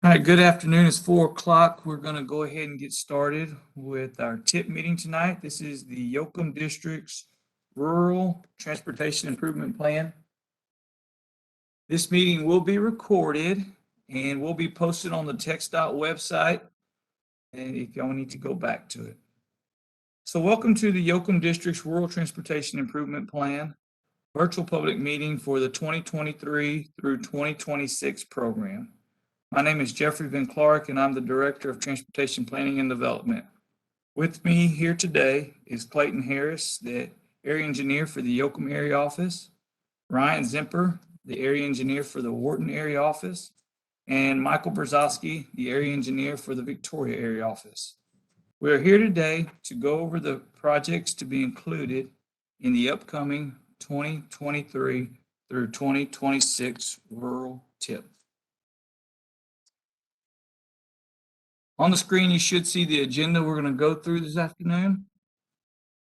All right, good afternoon. It's 4 o'clock. We're going to go ahead and get started with our TIP meeting tonight. This is the Yoakum District's Rural Transportation Improvement Plan. This meeting will be recorded and will be posted on the TxDOT website, and if y'all need to go back to it. So welcome to the Yoakum District's Rural Transportation Improvement Plan virtual public meeting for the 2023 through 2026 program. My name is Jeffrey Van Clark, and I'm the Director of Transportation Planning and Development. With me here today is Clayton Harris, the Area Engineer for the Yoakum Area Office, Ryan Zimper, the Area Engineer for the Wharton Area Office, and Michael Brzezowski, the Area Engineer for the Victoria Area Office. We are here today to go over the projects to be included in the upcoming 2023 through 2026 rural TIP. On the screen, you should see the agenda we're going to go through this afternoon.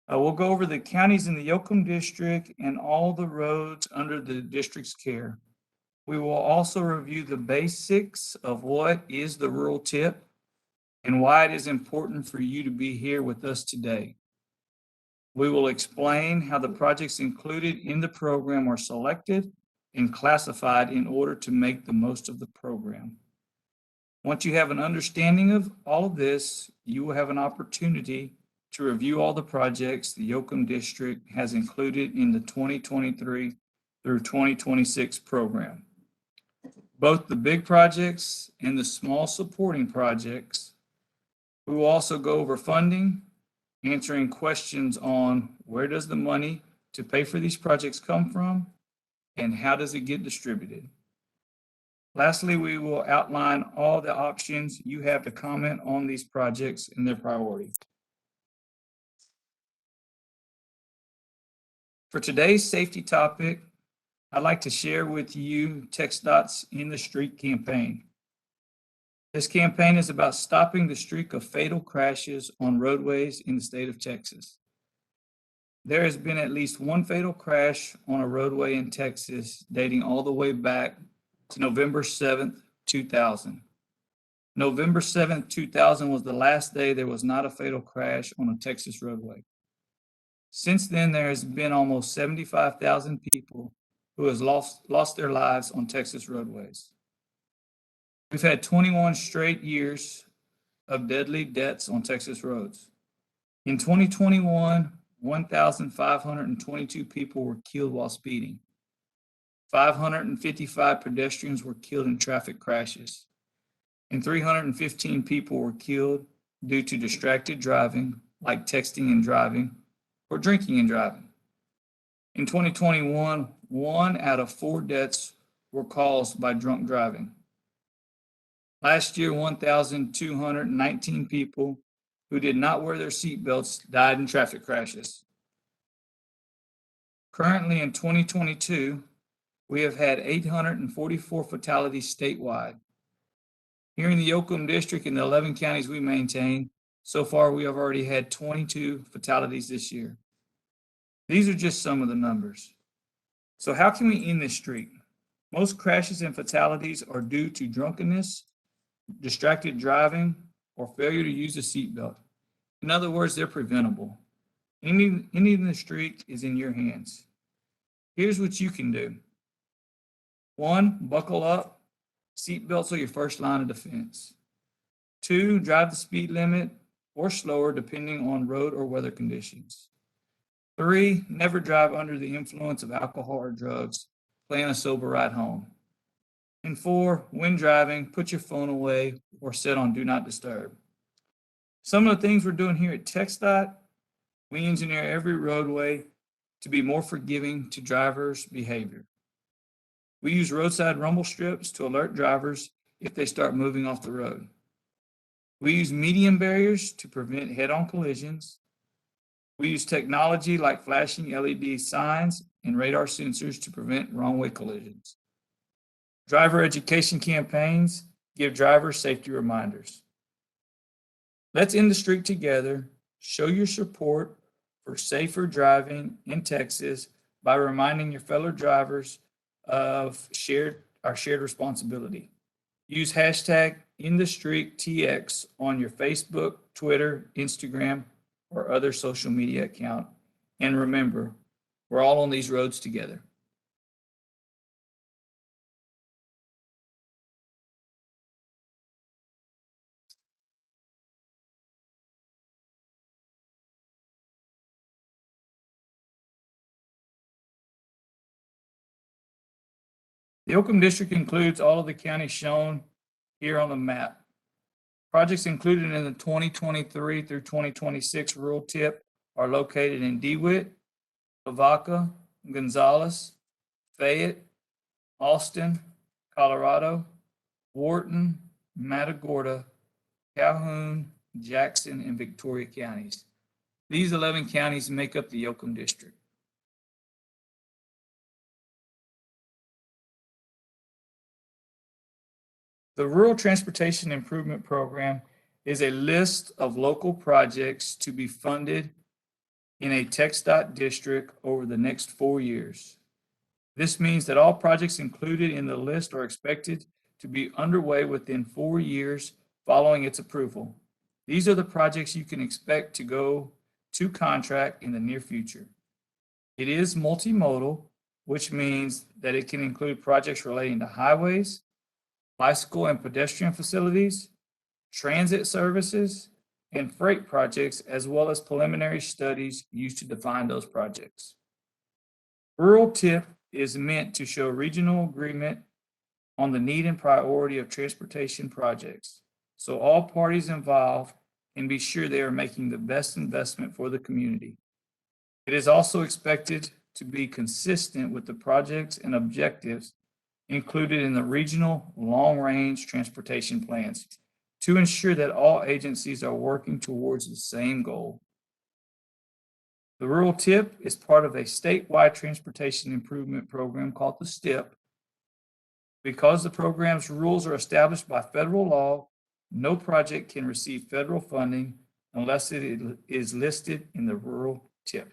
We'll go over the counties in the Yoakum District and all the roads under the district's care. We will also review the basics of what is the rural TIP and why it is important for you to be here with us today. We will explain how the projects included in the program are selected and classified in order to make the most of the program. Once you have an understanding of all of this, you will have an opportunity to review all the projects the Yoakum District has included in the 2023 through 2026 program. Both the big projects and the small supporting projects. We will also go over funding, answering questions on where does the money to pay for these projects come from and how does it get distributed. Lastly, we will outline all the options you have to comment on these projects and their priority. For today's safety topic, I'd like to share with you TxDOT's In the Street campaign. This campaign is about stopping the streak of fatal crashes on roadways in the state of Texas. There has been at least one fatal crash on a roadway in Texas dating all the way back to November 7th, 2000. November 7th, 2000 was the last day there was not a fatal crash on a Texas roadway. Since then, there has been almost 75,000 people who have lost their lives on Texas roadways. We've had 21 straight years of deadly deaths on Texas roads. In 2021, 1,522 people were killed while speeding. 555 pedestrians were killed in traffic crashes, and 315 people were killed due to distracted driving, like texting and driving, or drinking and driving. In 2021, 1 out of 4 deaths were caused by drunk driving. Last year, 1,219 people who did not wear their seatbelts died in traffic crashes. Currently in 2022, we have had 844 fatalities statewide. Here in the Yoakum District and the 11 counties we maintain, so far we have already had 22 fatalities this year. These are just some of the numbers. So how can we end this streak? Most crashes and fatalities are due to drunkenness, distracted driving, or failure to use a seatbelt. In other words, they're preventable. Ending the streak is in your hands. Here's what you can do. 1, buckle up. Seatbelts are your first line of defense. 2, drive the speed limit or slower depending on road or weather conditions. 3, never drive under the influence of alcohol or drugs. Plan a sober ride home. And 4, when driving, put your phone away or set on Do Not Disturb. Some of the things we're doing here at TxDOT, we engineer every roadway to be more forgiving to drivers' behavior. We use roadside rumble strips to alert drivers if they start moving off the road. We use median barriers to prevent head-on collisions. We use technology like flashing LED signs and radar sensors to prevent wrong-way collisions. Driver education campaigns give drivers safety reminders. Let's end the streak together. Show your support for safer driving in Texas by reminding your fellow drivers of our shared responsibility. Use hashtag InTheStreetTX on your Facebook, Twitter, Instagram, or other social media account. And remember, we're all on these roads together. The Yoakum District includes all of the counties shown here on the map. Projects included in the 2023 through 2026 rural tip are located in DeWitt, Lavaca, Gonzales, Fayette, Austin, Colorado, Wharton, Matagorda, Calhoun, Jackson, and Victoria counties. These 11 counties make up the Yoakum District. The Rural Transportation Improvement Program is a list of local projects to be funded in a TxDOT district over the next 4 years. This means that all projects included in the list are expected to be underway within 4 years following its approval. These are the projects you can expect to go to contract in the near future. It is multimodal, which means that it can include projects relating to highways, bicycle and pedestrian facilities, transit services, and freight projects, as well as preliminary studies used to define those projects. Rural TIP is meant to show regional agreement on the need and priority of transportation projects, so all parties involved can be sure they are making the best investment for the community. It is also expected to be consistent with the projects and objectives included in the regional long-range transportation plans to ensure that all agencies are working towards the same goal. The Rural TIP is part of a statewide transportation improvement program called the STIP. Because the program's rules are established by federal law, no project can receive federal funding unless it is listed in the Rural TIP.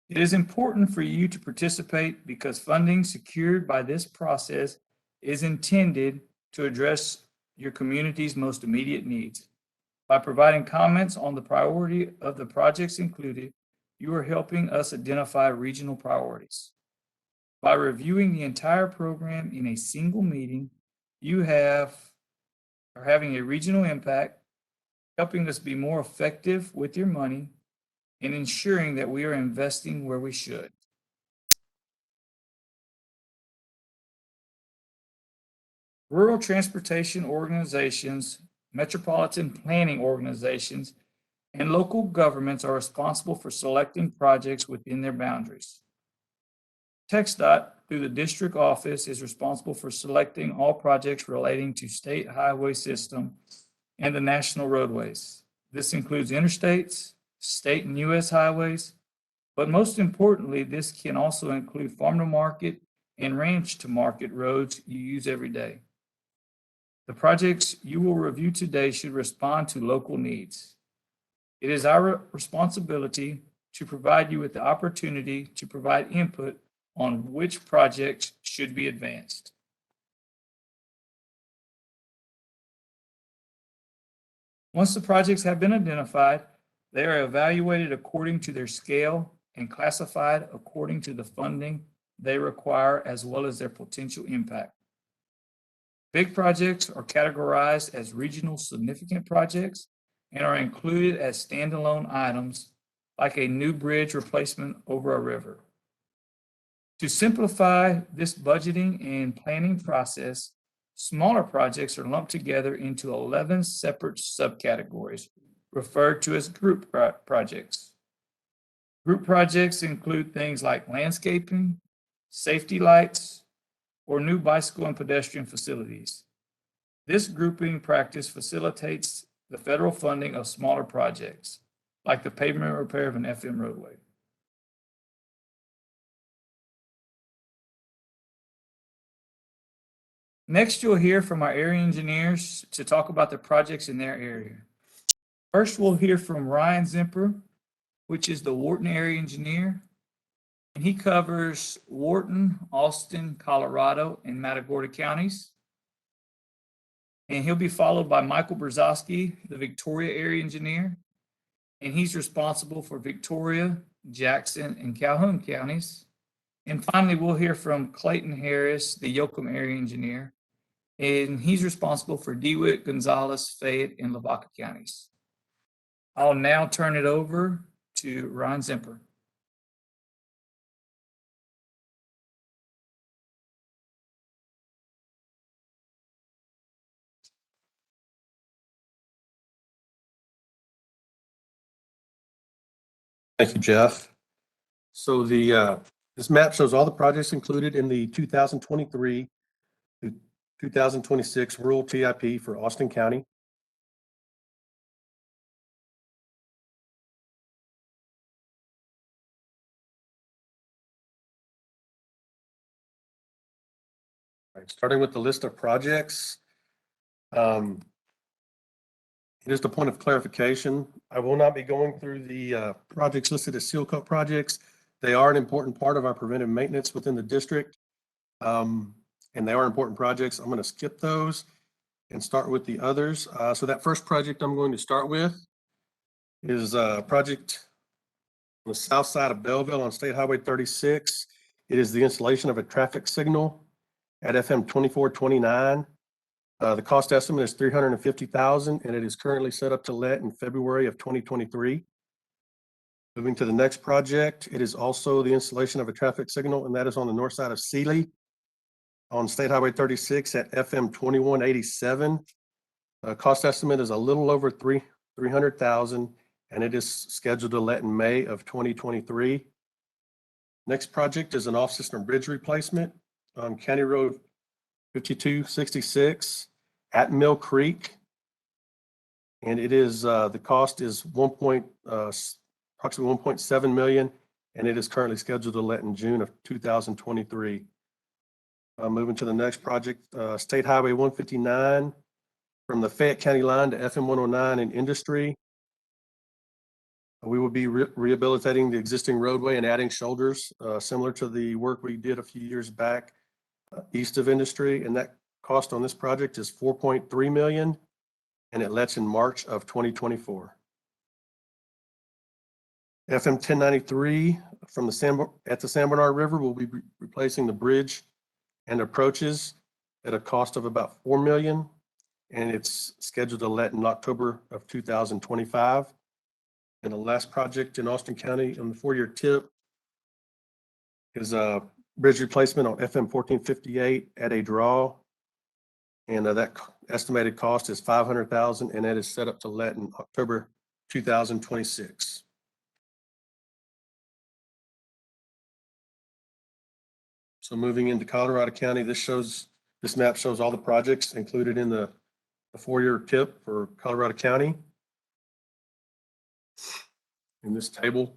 It is important for you to participate because funding secured by this process is intended to address your community's most immediate needs. By providing comments on the priority of the projects included, you are helping us identify regional priorities. By reviewing the entire program in a single meeting, you are having a regional impact, helping us be more effective with your money, and ensuring that we are investing where we should. Rural transportation organizations, metropolitan planning organizations, and local governments are responsible for selecting projects within their boundaries. TxDOT, through the district office, is responsible for selecting all projects relating to state highway system and the national roadways. This includes interstates, state and U.S. highways, but most importantly, this can also include farm to market and ranch to market roads you use every day. The projects you will review today should respond to local needs. It is our responsibility to provide you with the opportunity to provide input on which projects should be advanced. Once the projects have been identified, they are evaluated according to their scale and classified according to the funding they require as well as their potential impact. Big projects are categorized as regional significant projects and are included as standalone items like a new bridge replacement over a river. To simplify this budgeting and planning process, smaller projects are lumped together into 11 separate subcategories referred to as group projects. Group projects include things like landscaping, safety lights, or new bicycle and pedestrian facilities. This grouping practice facilitates the federal funding of smaller projects, like the pavement repair of an FM roadway. Next, you'll hear from our area engineers to talk about the projects in their area. First, we'll hear from Ryan Zimper, which is the Wharton area engineer. And he covers Wharton, Austin, Colorado, and Matagorda counties. And he'll be followed by Michael Brzezowski, the Victoria area engineer. And he's responsible for Victoria, Jackson, and Calhoun counties. And finally, we'll hear from Clayton Harris, the Yoakum area engineer. And he's responsible for DeWitt, Gonzales, Fayette, and Lavaca counties. I'll now turn it over to Ron Zimper. Thank you, Jeff. So this map shows all the projects included in the 2023 to 2026 rural TIP for Austin County. All right, starting with the list of projects. Just a point of clarification, I will not be going through the projects listed as seal coat projects. They are an important part of our preventive maintenance within the district. And they are important projects. I'm going to skip those and start with the others. So that first project I'm going to start with is a project on the south side of Belleville on State Highway 36. It is the installation of a traffic signal at FM 2429. The cost estimate is $350,000, and it is currently set up to let in February of 2023. Moving to the next project, it is also the installation of a traffic signal, and that is on the north side of Sealy on State Highway 36 at FM 2187. Cost estimate is a little over $300,000, and it is scheduled to let in May of 2023. Next project is an off-system bridge replacement on County Road 5266 at Mill Creek. And it is, the cost is approximately 1.7 million, and it is currently scheduled to let in June of 2023. Moving to the next project, State Highway 159 from the Fayette County line to FM 109 in Industry. We will be rehabilitating the existing roadway and adding shoulders, similar to the work we did a few years back east of Industry, and that cost on this project is 4.3 million, and it lets in March of 2024. FM 1093 from the San Bernard River will be replacing the bridge and approaches at a cost of about 4 million, and it's scheduled to let in October of 2025. And the last project in Austin County on the 4-year tip is a bridge replacement on FM 1458 at a draw. And that estimated cost is $500,000, and that is set up to let in October 2026. So moving into Colorado County, this map shows all the projects included in the 4-year tip for Colorado County. In this table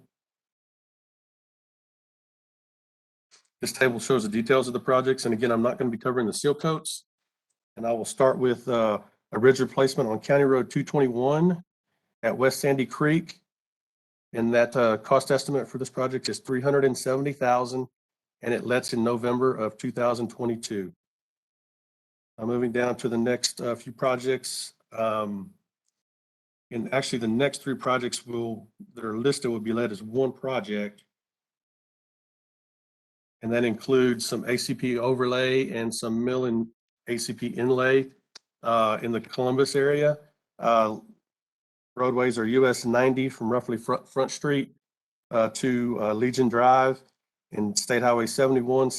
shows the details of the projects. And again, I'm not going to be covering the seal coats. And I will start with a bridge replacement on County Road 221 at West Sandy Creek. And that cost estimate for this project is $370,000, and it lets in November of 2022. I'm moving down to the next few projects. And actually, the next 3 projects that are listed will be led as one project. And that includes some ACP overlay and some mill and ACP inlay in the Columbus area. Roadways are US 90 from roughly Front Street to Legion Drive, and State Highway 71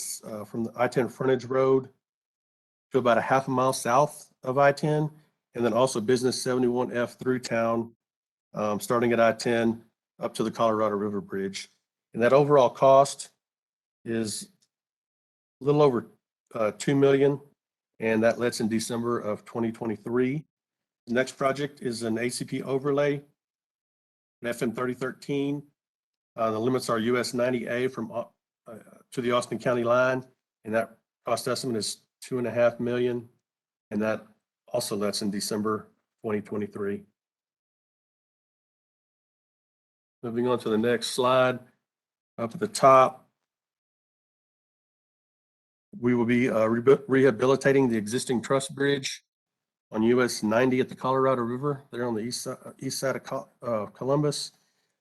from the I-10 frontage road to about a half a mile south of I-10, and then also Business 71F through town, starting at I-10 up to the Colorado River Bridge. And that overall cost is a little over 2 million, and that lets in December of 2023. The next project is an ACP overlay, an FM 3013. The limits are US 90A from to the Austin County line, and that cost estimate is 2.5 million, and that also lets in December 2023. Moving on to the next slide, up at the top, We will be rehabilitating the existing truss bridge on US 90 at the Colorado River, there on the east side of Columbus.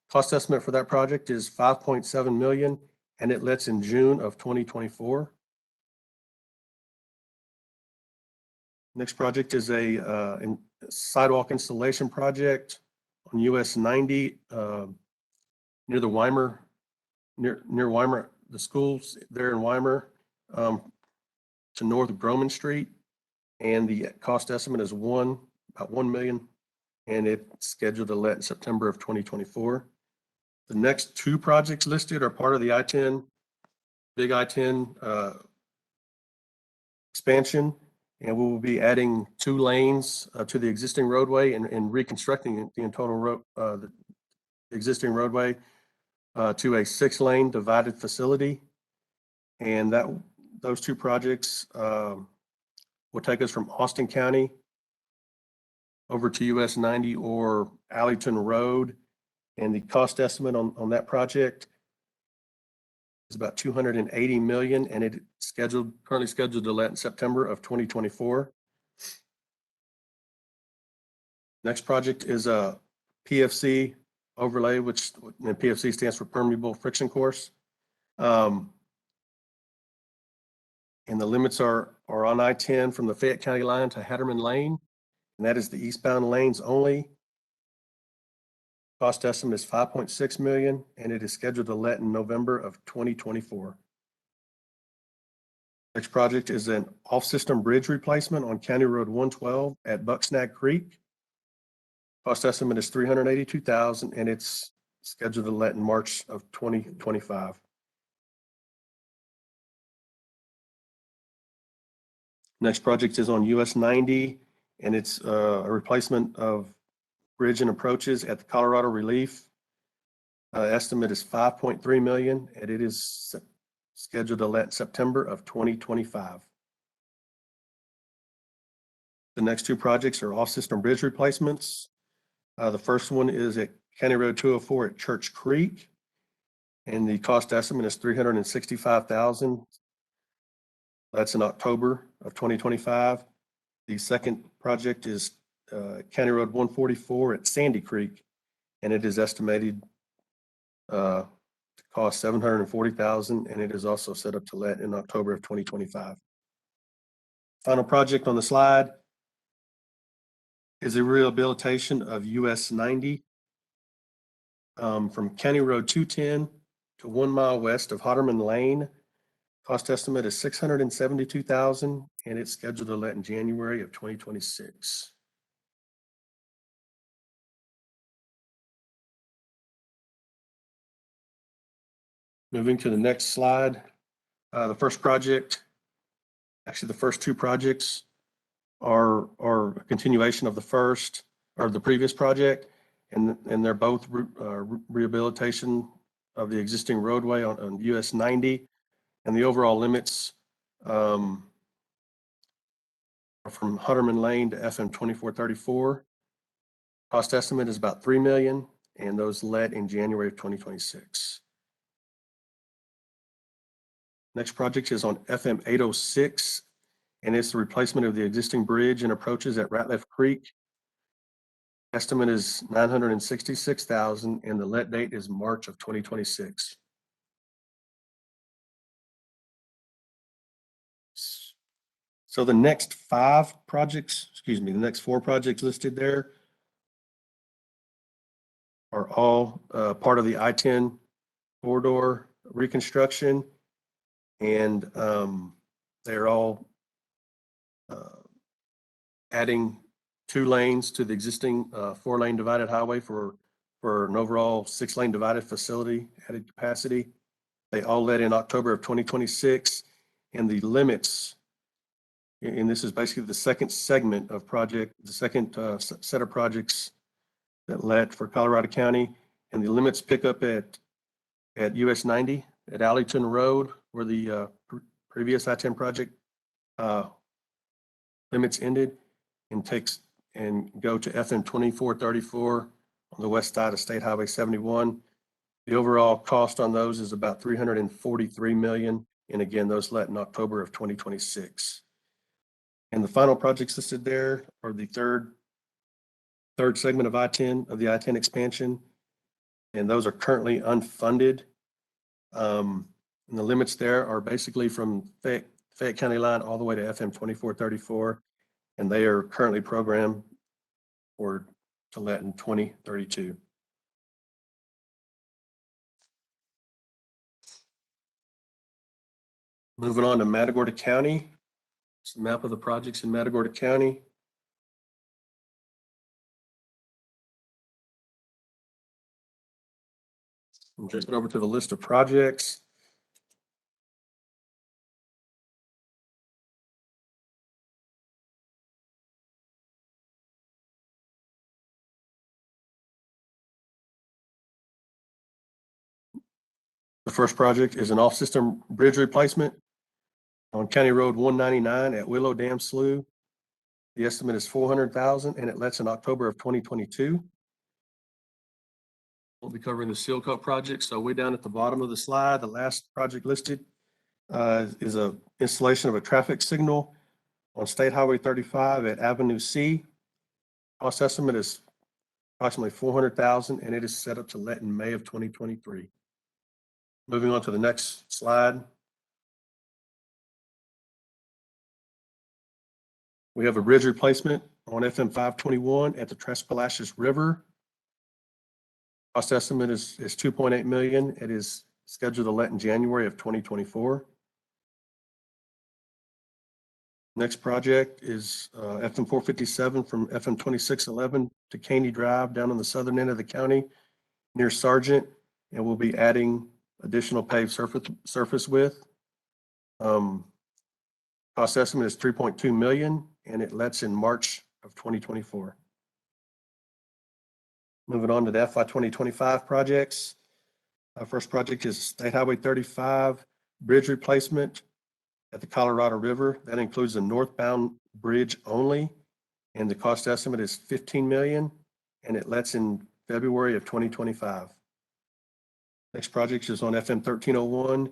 Cost estimate for that project is $5.7 million, and it lets in June of 2024. Next project is a sidewalk installation project on US 90 near the Weimar, near Weimar, the schools there in Weimar, to north of Groman Street. And the cost estimate is about $1 million, and it's scheduled to let in September of 2024. The next two projects listed are part of the I-10, big I-10 expansion, and we will be adding 2 lanes to the existing roadway and reconstructing the total road, the existing roadway to a 6-lane divided facility. And those 2 projects will take us from Austin County over to US 90 or Alleyton Road. And the cost estimate on that project is about $280 million, and it's currently scheduled to let in September of 2024. Next project is a PFC overlay, which PFC stands for permeable friction course. And the limits are on I-10 from the Fayette County line to Hatterman Lane, and that is the eastbound lanes only. Cost estimate is $5.6 million, and it is scheduled to let in November of 2024. Next project is an off-system bridge replacement on County Road 112 at Bucksnag Creek. Cost estimate is $382,000, and it's scheduled to let in March of 2025. Next project is on US 90, and it's a replacement of bridge and approaches at the Colorado Relief. Estimate is $5.3 million, and it is scheduled to let in September of 2025. The next 2 projects are off-system bridge replacements. The first one is at County Road 204 at Church Creek, and the cost estimate is $365,000. That's in October of 2025. The second project is County Road 144 at Sandy Creek, and it is estimated to cost $740,000, and it is also set up to let in October of 2025. Final project on the slide is a rehabilitation of US 90 from County Road 210 to 1 mile west of Hatterman Lane. Cost estimate is $672,000, and it's scheduled to let in January of 2026. Moving to the next slide, the first project, actually the first 2 projects are a continuation of the previous project, and they're both rehabilitation of the existing roadway on US 90, and the overall limits are from Hatterman Lane to FM 2434. Cost estimate is about $3 million, and those let in January of 2026. Next project is on FM 806, and it's the replacement of the existing bridge and approaches at Ratliff Creek. Estimate is $966,000, and the let date is March of 2026. So the next 4 projects listed there are all part of the I-10 corridor reconstruction, and they're all adding 2 lanes to the existing 4-lane divided highway for an overall 6-lane divided facility added capacity. They all let in October of 2026, and the limits, and this is basically the second segment of project, the second set of projects that let for Colorado County, and the limits pick up at US 90 at Alleyton Road, where the previous I-10 project limits ended, and go to FM 2434 on the west side of State Highway 71. The overall cost on those is about $343 million, And again, those let in October of 2026. And the final projects listed there are the third segment of I-10, of the I-10 expansion. And those are currently unfunded. And the limits there are basically from Fayette County line all the way to FM 2434. And they are currently programmed to let in 2032. Moving on to Matagorda County. It's a map of the projects in Matagorda County. I'm jumping over to the list of projects. The first project is an off-system bridge replacement on County Road 199 at Willow Dam Slough. The estimate is $400,000 and it lets in October of 2022. We'll be covering the seal coat project. So way down at the bottom of the slide, the last project listed is a installation of a traffic signal on State Highway 35 at Avenue C. Cost estimate is approximately $400,000 and it is set up to let in May of 2023. Moving on to the next slide. We have a bridge replacement on FM 521 at the Trespalashes River. Cost estimate is $2.8 million. It is scheduled to let in January of 2024. Next project is FM 457 from FM 2611 to Caney Drive down on the southern end of the county near Sargent, and we'll be adding additional paved surface width. Cost estimate is $3.2 million, and it lets in March of 2024. Moving on to the FY 2025 projects. Our first project is State Highway 35 bridge replacement at the Colorado River. That includes the northbound bridge only, and the cost estimate is $15 million, and it lets in February of 2025. Next project is on FM 1301,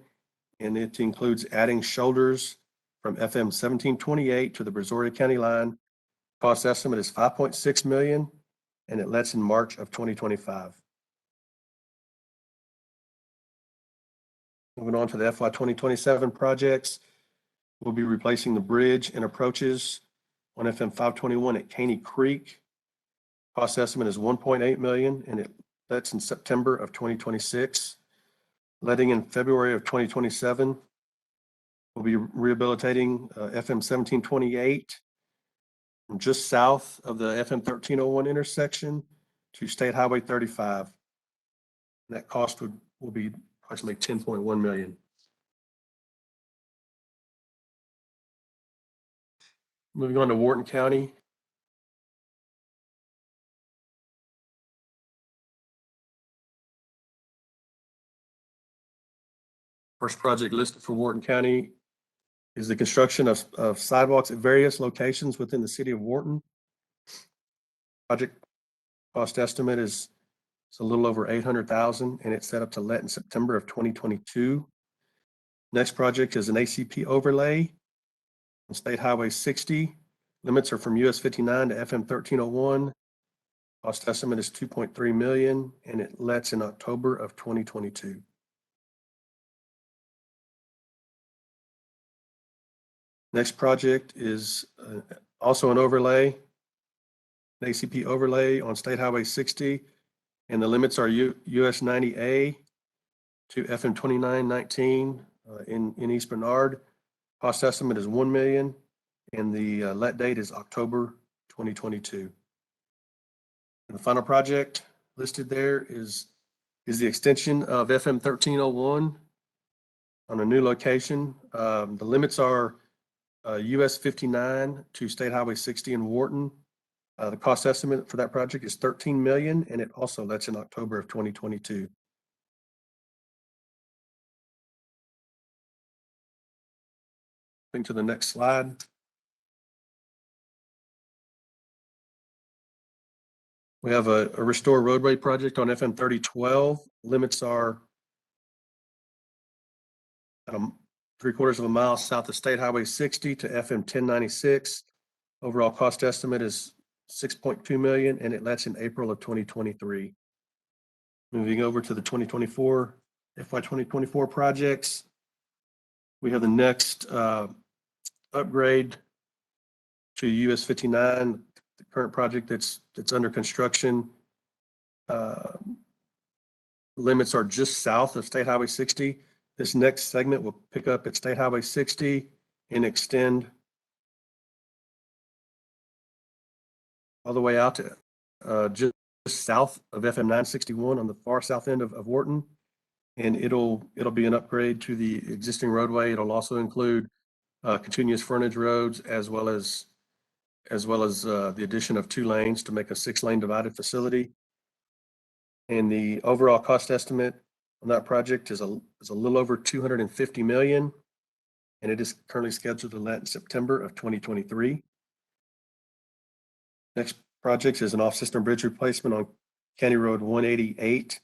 and it includes adding shoulders from FM 1728 to the Brazoria County line. Cost estimate is $5.6 million, and it lets in March of 2025. Moving on to the FY 2027 projects, we'll be replacing the bridge and approaches on FM 521 at Caney Creek. Cost estimate is $1.8 million, and it lets in September of 2026. Letting in February of 2027, we'll be rehabilitating FM 1728 from just south of the FM 1301 intersection to State Highway 35. That cost will be approximately $10.1 million. Moving on to Wharton County. First project listed for Wharton County is the construction of sidewalks at various locations within the city of Wharton. Project cost estimate is a little over $800,000, and it's set up to let in September of 2022. Next project is an ACP overlay on State Highway 60. Limits are from US 59 to FM 1301. Cost estimate is $2.3 million, and it lets in October of 2022. Next project is also an overlay, an ACP overlay on State Highway 60, and the limits are US 90A to FM 2919 in East Bernard. Cost estimate is $1 million, and the let date is October 2022. And the final project listed there is the extension of FM 1301 on a new location. The limits are US 59 to State Highway 60 in Wharton. The cost estimate for that project is $13 million, and it also lets in October of 2022. Moving to the next slide. We have a restore roadway project on FM 3012. Limits are 3/4 of a mile south of State Highway 60 to FM 1096. Overall cost estimate is $6.2 million, and it lets in April of 2023. Moving over to the FY 2024 projects. We have the next upgrade to US 59, the current project that's under construction. Limits are just south of State Highway 60. This next segment will pick up at State Highway 60 and extend all the way out to just south of FM 961 on the far south end of Wharton. And it'll be an upgrade to the existing roadway. It'll also include continuous frontage roads as well as the addition of 2 lanes to make a 6-lane divided facility. And the overall cost estimate on that project is a little over $250 million, and it is currently scheduled to let in September of 2023. Next project is an off-system bridge replacement on County Road 188.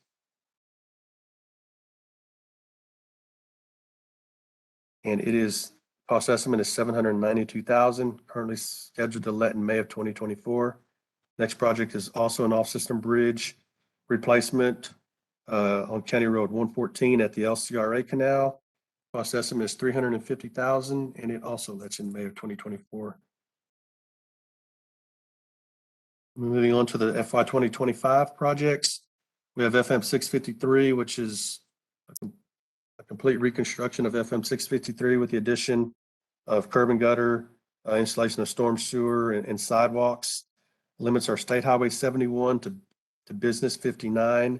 And cost estimate is $792,000, currently scheduled to let in May of 2024. Next project is also an off-system bridge replacement on County Road 114 at the LCRA Canal. Cost estimate is $350,000, and it also lets in May of 2024. Moving on to the FY 2025 projects, we have FM 653, which is a complete reconstruction of FM 653 with the addition of curb and gutter, installation of storm sewer and sidewalks. Limits are State Highway 71 to Business 59.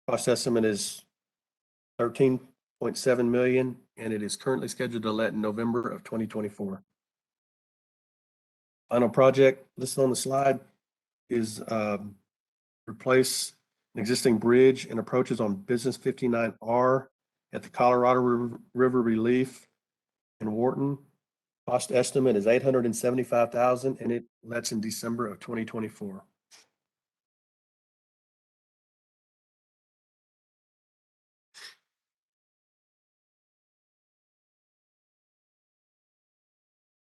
Cost estimate is $13.7 million, and it is currently scheduled to let in November of 2024. Final project listed on the slide is replace an existing bridge and approaches on Business 59R at the Colorado River Relief in Wharton. Cost estimate is $875,000, and it lets in December of 2024.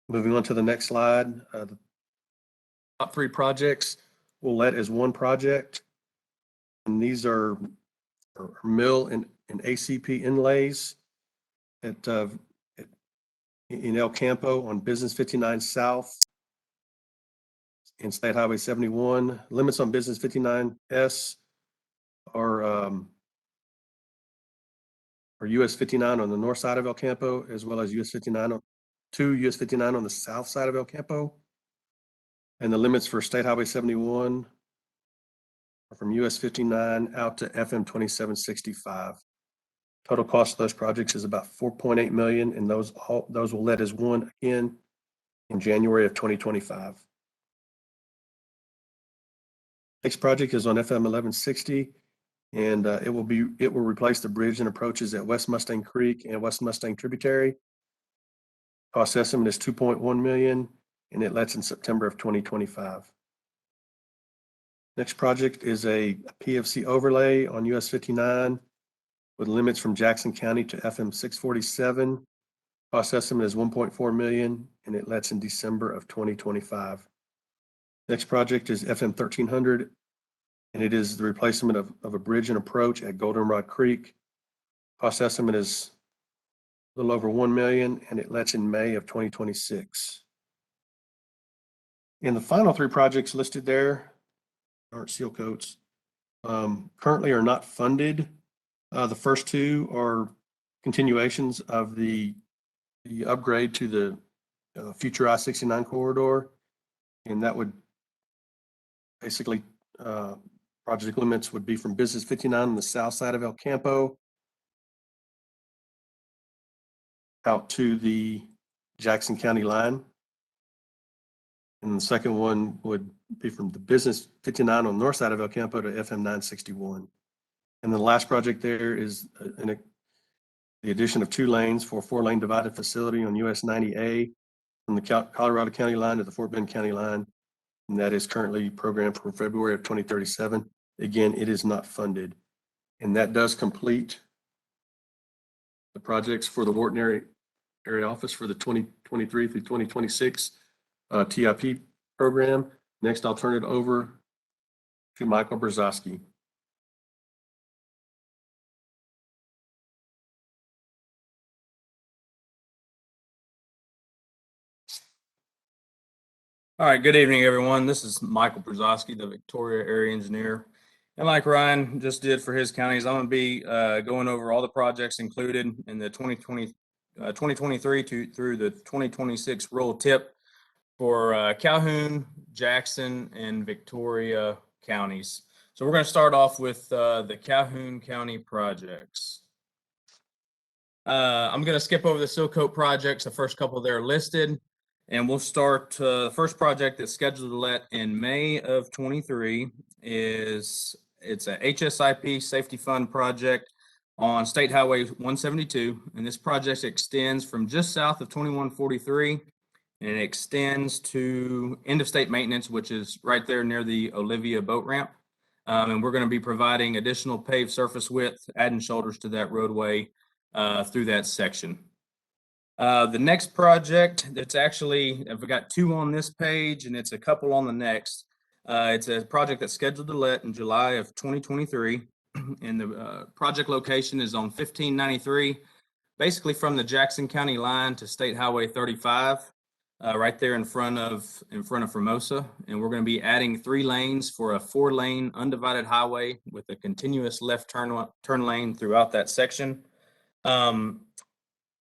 Moving on to the next slide, the top 3 projects will let as one project, and these are mill and ACP inlays at in El Campo on Business 59 South and State Highway 71. Limits on Business 59S are US 59 on the north side of El Campo, as well as US 59 on the south side of El Campo. And the limits for State Highway 71 are from US 59 out to FM 2765. Total cost of those projects is about $4.8 million, and those will let as one again in January of 2025. Next project is on FM 1160, and it will replace the bridge and approaches at West Mustang Creek and West Mustang Tributary. Cost estimate is $2.1 million, and it lets in September of 2025. Next project is a PFC overlay on US 59 with limits from Jackson County to FM 647. Cost estimate is $1.4 million, and it lets in December of 2025. Next project is FM 1300, and it is the replacement of a bridge and approach at Goldenrod Creek. Cost estimate is a little over $1 million, and it lets in May of 2026. And the final 3 projects listed there aren't seal coats, currently are not funded. The first 2 are continuations of the upgrade to the future I-69 corridor, and that would basically project limits would be from Business 59 on the south side of El Campo out to the Jackson County line. And the second one would be from the Business 59 on the north side of El Campo to FM 961. And the last project there is the addition of 2 lanes for a 4-lane divided facility on US 90A from the Colorado County line to the Fort Bend County line. And that is currently programmed for February of 2037. Again, it is not funded. And that does complete the projects for the Wharton area office for the 2023 through 2026 TIP program. Next, I'll turn it over to Michael Brzezowski. All right, good evening, everyone. This is Michael Brzezowski, the Victoria Area Engineer. And like Ryan just did for his counties, I'm going to be going over all the projects included in the 2023 through the 2026 rural tip for Calhoun, Jackson, and Victoria counties. So we're going to start off with the Calhoun County projects. I'm going to skip over the Seal Coat projects. The first couple there are listed. And we'll start, the first project that's scheduled to let in May of 23 it's a HSIP Safety Fund project on State Highway 172. And this project extends from just south of 2143 and it extends to end of state maintenance, which is right there near the Olivia boat ramp. And we're going to be providing additional paved surface width, adding shoulders to that roadway through that section. The next project that's actually, I've got two on this page and it's a couple on the next. It's a project that's scheduled to let in July of 2023. And the project location is on 1593, basically from the Jackson County line to State Highway 35, right there in front of Formosa. And we're going to be adding 3 lanes for a 4-lane undivided highway with a continuous left turn lane throughout that section.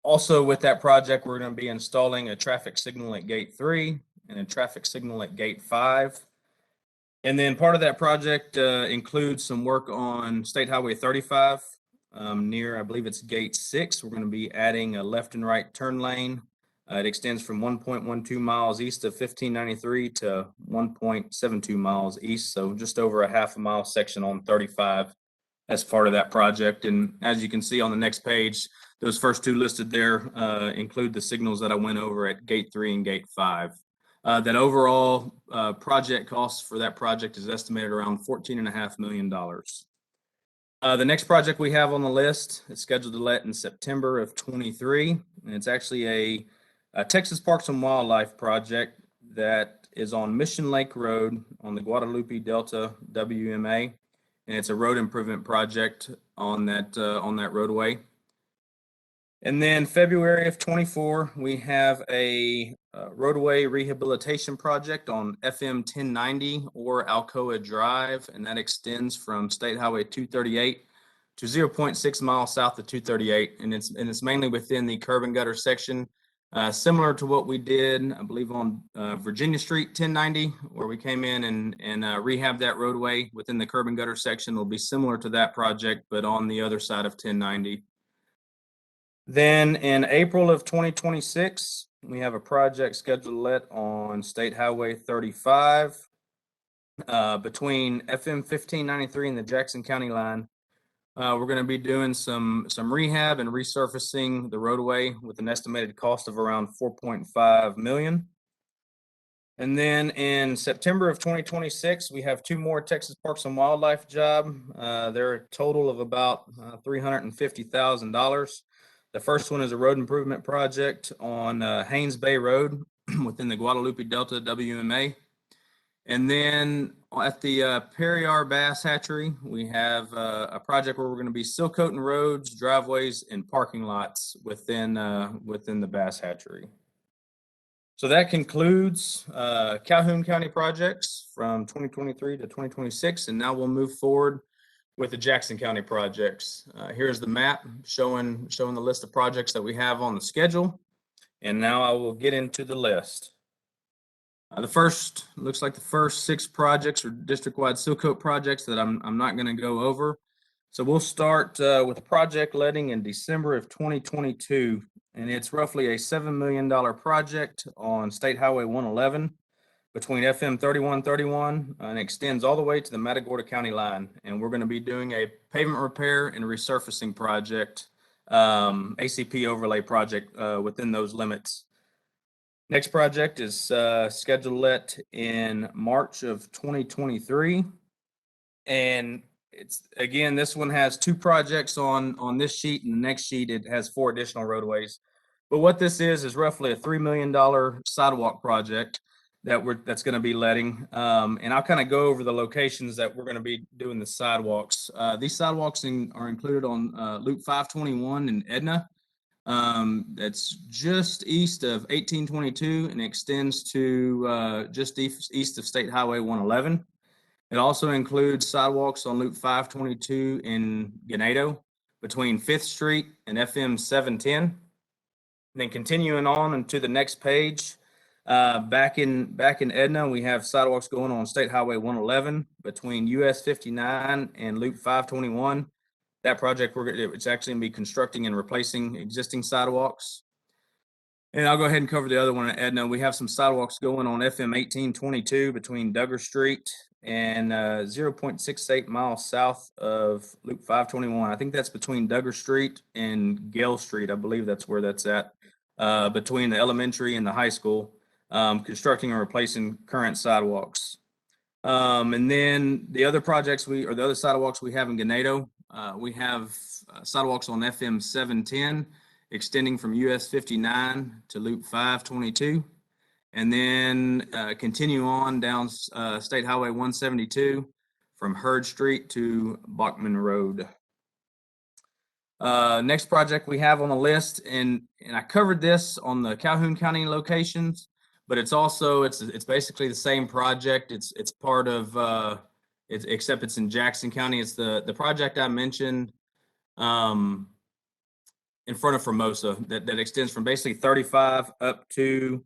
Also with that project, we're going to be installing a traffic signal at gate 3 and a traffic signal at gate 5. And then part of that project includes some work on State Highway 35 near, I believe it's gate 6. We're going to be adding a left and right turn lane. It extends from 1.12 miles east of 1593 to 1.72 miles east. So just over a half a mile section on 35 as part of that project. And as you can see on the next page, those first 2 listed there include the signals that I went over at gate 3 and gate 5. That overall project cost for that project is estimated around $14.5 million. The next project we have on the list is scheduled to let in September of 23, and it's actually a Texas Parks and Wildlife project that is on Mission Lake Road on the Guadalupe Delta WMA, and it's a road improvement project on that roadway. And then February of 24, we have a roadway rehabilitation project on FM 1090 or Alcoa Drive, and that extends from State Highway 238 to 0.6 miles south of 238, and it's mainly within the curb and gutter section, similar to what we did, I believe, on Virginia Street 1090, where we came in and rehabbed that roadway within the curb and gutter section. Will be similar to that project, but on the other side of 1090. Then in April of 2026, we have a project scheduled to let on State Highway 35 between FM 1593 and the Jackson County line. We're going to be doing some rehab and resurfacing the roadway with an estimated cost of around $4.5 million. And then in September of 2026, we have 2 more Texas Parks and Wildlife job. They're a total of about $350,000. The first one is a road improvement project on Haynes Bay Road within the Guadalupe Delta WMA. And then at the Perriar Bass Hatchery, we have a project where we're going to be seal coating roads, driveways, and parking lots within the Bass Hatchery. So that concludes Calhoun County projects from 2023 to 2026, and now we'll move forward with the Jackson County projects. Here's the map showing the list of projects that we have on the schedule, and now I will get into the list. Looks like the first 6 projects are district-wide seal coat projects that I'm not going to go over. So we'll start with a project letting in December of 2022, and it's roughly a $7 million project on State Highway 111 between FM 3131 and extends all the way to the Matagorda County line. And we're going to be doing a pavement repair and resurfacing project, ACP overlay project within those limits. Next project is scheduled to let in March of 2023. And it's, again, this one has 2 projects on this sheet, and the next sheet, it has 4 additional roadways. But what this is roughly a $3 million sidewalk project that's gonna be letting. And I'll kind of go over the locations that we're gonna be doing the sidewalks. These sidewalks are included on Loop 521 in Edna. That's just east of 1822 and extends to just east of State Highway 111. It also includes sidewalks on Loop 522 in Ganado between 5th Street and FM 710. Then continuing on into the next page, back in Edna, we have sidewalks going on State Highway 111 between US 59 and Loop 521. That project, it's actually gonna be constructing and replacing existing sidewalks. And I'll go ahead and cover the other one at Edna. We have some sidewalks going on FM 1822 between Duggar Street and 0.68 miles south of Loop 521. I think that's between Duggar Street and Gale Street. I believe that's where that's at, between the elementary and the high school, constructing and replacing current sidewalks. And then the other projects the other sidewalks we have in Ganado, we have sidewalks on FM 710 extending from US 59 to Loop 522. And then continue on down State Highway 172 from Hurd Street to Bachman Road. Next project we have on the list, and I covered this on the Calhoun County locations, but it's also, it's basically the same project. It's part of, except it's in Jackson County. It's the project I mentioned in front of Formosa that extends from basically 35 up to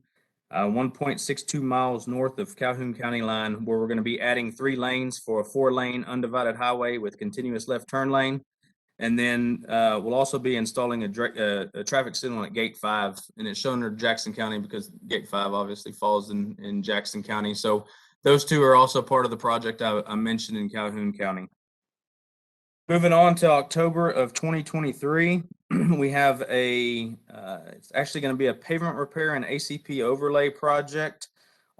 1.62 miles north of Calhoun County line, where we're going to be adding 3 lanes for a 4-lane undivided highway with continuous left turn lane. And then we'll also be installing a traffic signal at Gate 5, and it's shown under Jackson County because Gate 5 obviously falls in Jackson County. So those 2 are also part of the project I mentioned in Calhoun County. Moving on to October of 2023, we have it's actually going to be a pavement repair and ACP overlay project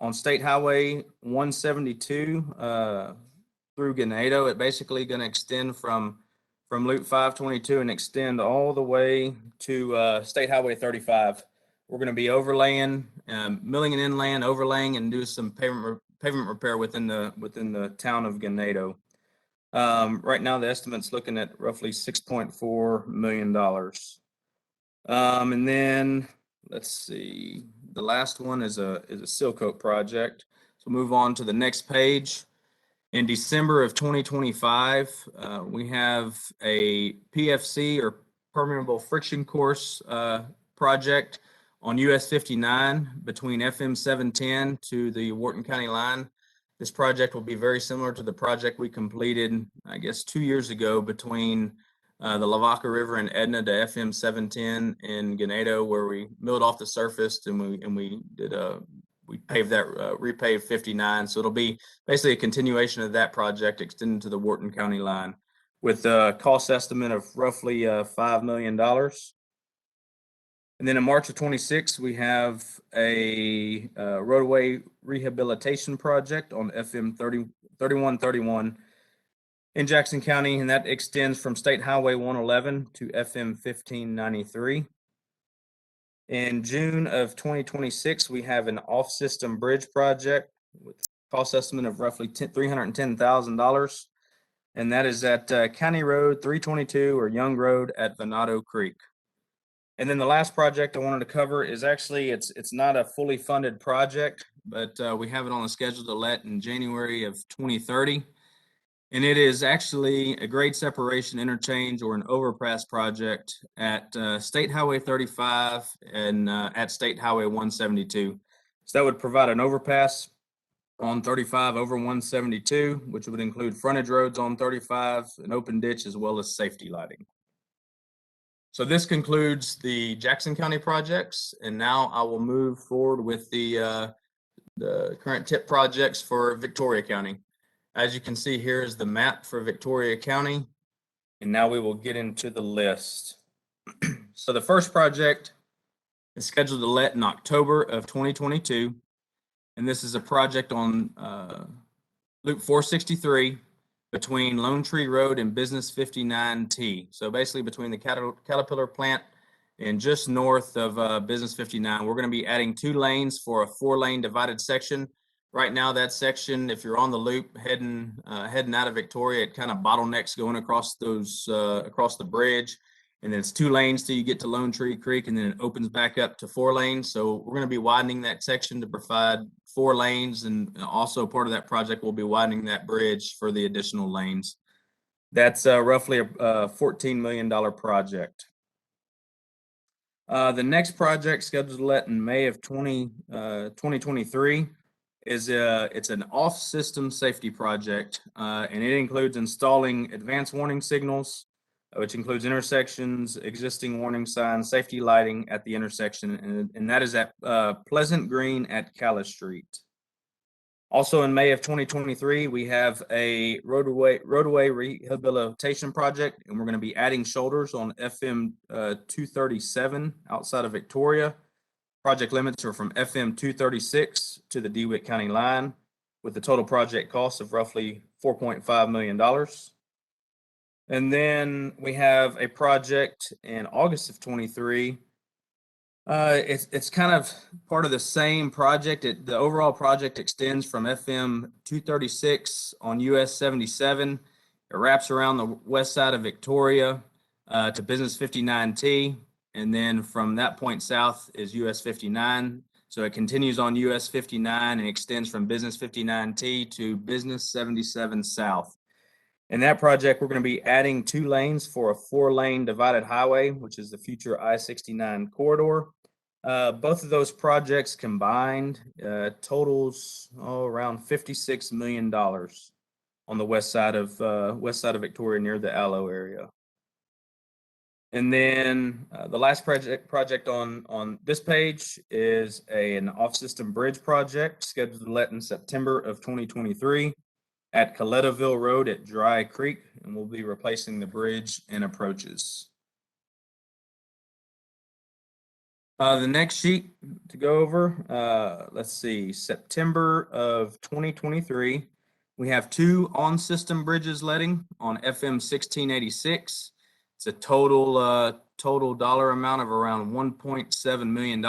on State Highway 172 through Ganado. It's basically going to extend from Loop 522 and extend all the way to State Highway 35. We're going to be overlaying, milling and inland, overlaying, and do some pavement repair within the town of Ganado. Right now, the estimate's looking at roughly $6.4 million. And then let's see, the last one is a seal coat project. So move on to the next page. In December of 2025, we have a PFC or permeable friction course project on US 59 between FM 710 to the Wharton County line. This project will be very similar to the project we completed, I guess, 2 years ago between the Lavaca River and Edna to FM 710 in Ganado, where we milled off the surface and we paved that, repaved 59. So it'll be basically a continuation of that project extended to the Wharton County line with a cost estimate of roughly $5 million. And then in March of 26, we have a roadway rehabilitation project on FM 3131 in Jackson County, and that extends from State Highway 111 to FM 1593. In June of 2026, we have an off-system bridge project with a cost estimate of roughly $310,000, and that is at County Road 322 or Young Road at Venado Creek. And then the last project I wanted to cover is actually, it's not a fully funded project, but we have it on the schedule to let in January of 2030. And it is actually a grade separation interchange or an overpass project at State Highway 35 and at State Highway 172. So that would provide an overpass on 35 over 172, which would include frontage roads on 35, an open ditch, as well as safety lighting. So this concludes the Jackson County projects, and now I will move forward with the current TIP projects for Victoria County. As you can see, here is the map for Victoria County, and now we will get into the list. So the first project is scheduled to let in October of 2022, and this is a project on Loop 463 between Lone Tree Road and Business 59T. So basically between the Caterpillar plant and just north of Business 59, we're going to be adding 2 lanes for a 4-lane divided section. Right now, that section, if you're on the loop heading out of Victoria, it kind of bottlenecks going across across the bridge. And then it's 2 lanes till you get to Lone Tree Creek, and then it opens back up to 4 lanes. So we're going to be widening that section to provide 4 lanes, and also part of that project will be widening that bridge for the additional lanes. That's roughly a $14 million project. The next project scheduled to let in May of 2023 is it's an off-system safety project, and it includes installing advanced warning signals, which includes intersections, existing warning signs, safety lighting at the intersection, and that is at Pleasant Green at Callis Street. Also in May of 2023, we have a roadway rehabilitation project, and we're going to be adding shoulders on FM 237 outside of Victoria. Project limits are from FM 236 to the DeWitt County line, with the total project cost of roughly $4.5 million. And then we have a project in August of 23. It's kind of part of the same project. The overall project extends from FM 236 on US 77. It wraps around the west side of Victoria to Business 59T. And then from that point south is US 59. So it continues on US 59 and extends from Business 59T to Business 77 South. In that project, we're going to be adding 2 lanes for a 4-lane divided highway, which is the future I-69 corridor. Both of those projects combined totals around $56 million on the west side of Victoria near the Aloe area. And then the last project on this page is an off-system bridge project scheduled to let in September of 2023 at Colettaville Road at Dry Creek, and we'll be replacing the bridge and approaches. The next sheet to go over, let's see, September of 2023, we have 2 on-system bridges letting on FM 1686. It's a total dollar amount of around $1.7 million.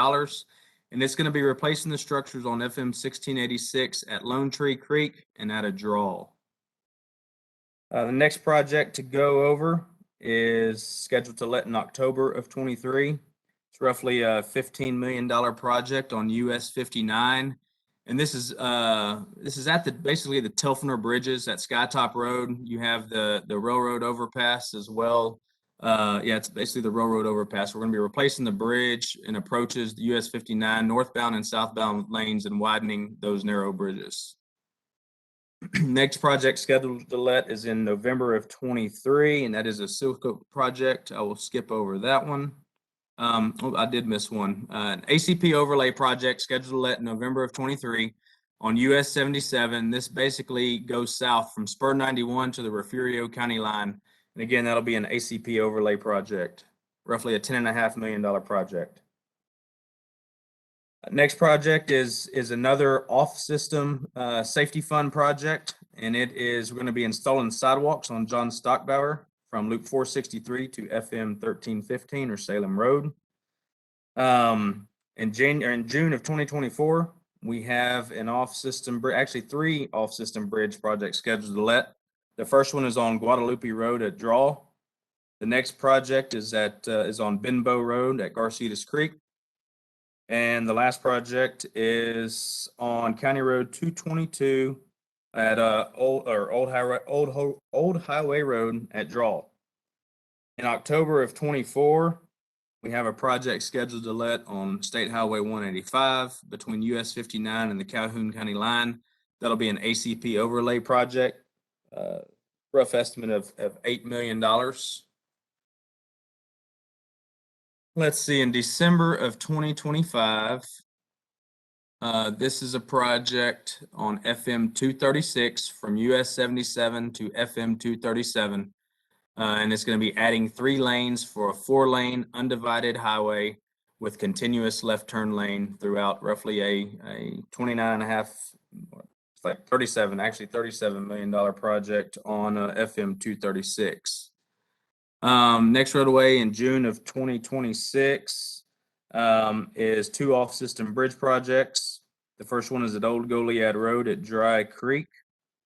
And it's going to be replacing the structures on FM 1686 at Lone Tree Creek and at a draw. The next project to go over is scheduled to let in October of 23. It's roughly a $15 million project on US 59. And this is at basically the Telfner Bridges at Skytop Road. You have the railroad overpass as well. It's basically the railroad overpass. We're going to be replacing the bridge and approaches the US 59 northbound and southbound lanes and widening those narrow bridges. Next project scheduled to let is in November of 23, and that is a seal coat project. I will skip over that one. I did miss one. An ACP overlay project scheduled to let in November of 23 on US 77. This basically goes south from Spur 91 to the Refugio County line. And again, that'll be an ACP overlay project, roughly a $10.5 million project. Next project is another off-system safety fund project, and we're going to be installing sidewalks on John Stockbauer from Loop 463 to FM 1315 or Salem Road. In June of 2024, we have an off-system, actually 3 off-system bridge projects scheduled to let. The first one is on Guadalupe Road at Draw. The next project is on Benbow Road at Garcetas Creek. And the last project is on County Road 222 at Old Highway Road at Draw. In October of 24, we have a project scheduled to let on State Highway 185 between US 59 and the Calhoun County line. That'll be an ACP overlay project. Rough estimate of $8 million. Let's see, in December of 2025, this is a project on FM 236 from US 77 to FM 237. And it's going to be adding 3 lanes for a 4-lane undivided highway with continuous left turn lane throughout roughly a 29.5, It's like $37 million project on FM 236. Next roadway in June of 2026 is 2 off-system bridge projects. The first one is at Old Goliad Road at Dry Creek.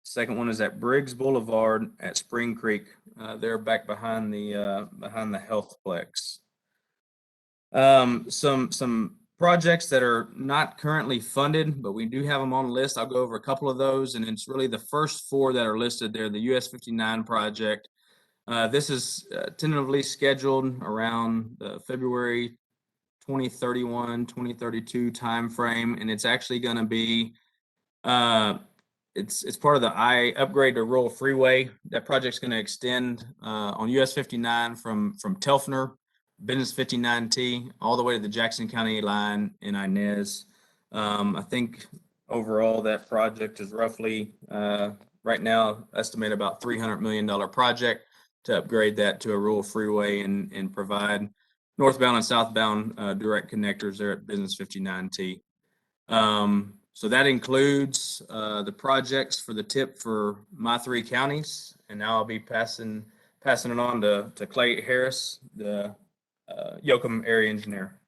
Second one is at Briggs Boulevard at Spring Creek. They're back behind the Healthplex. Some projects that are not currently funded, but we do have them on the list. I'll go over a couple of those, and it's really the first 4 that are listed there. The US 59 project. This is tentatively scheduled around the February 2031, 2032 timeframe, and it's actually going to be it's part of the upgrade to rural freeway. That project's going to extend on US 59 from Telfner, Business 59T, all the way to the Jackson County line in Inez. I think overall that project is roughly right now estimated about $300 million project to upgrade that to a rural freeway and provide northbound and southbound direct connectors there at Business 59T. So that includes the projects for the tip for my 3 counties. And now I'll be passing it on to Clay Harris, the Yoakum area engineer.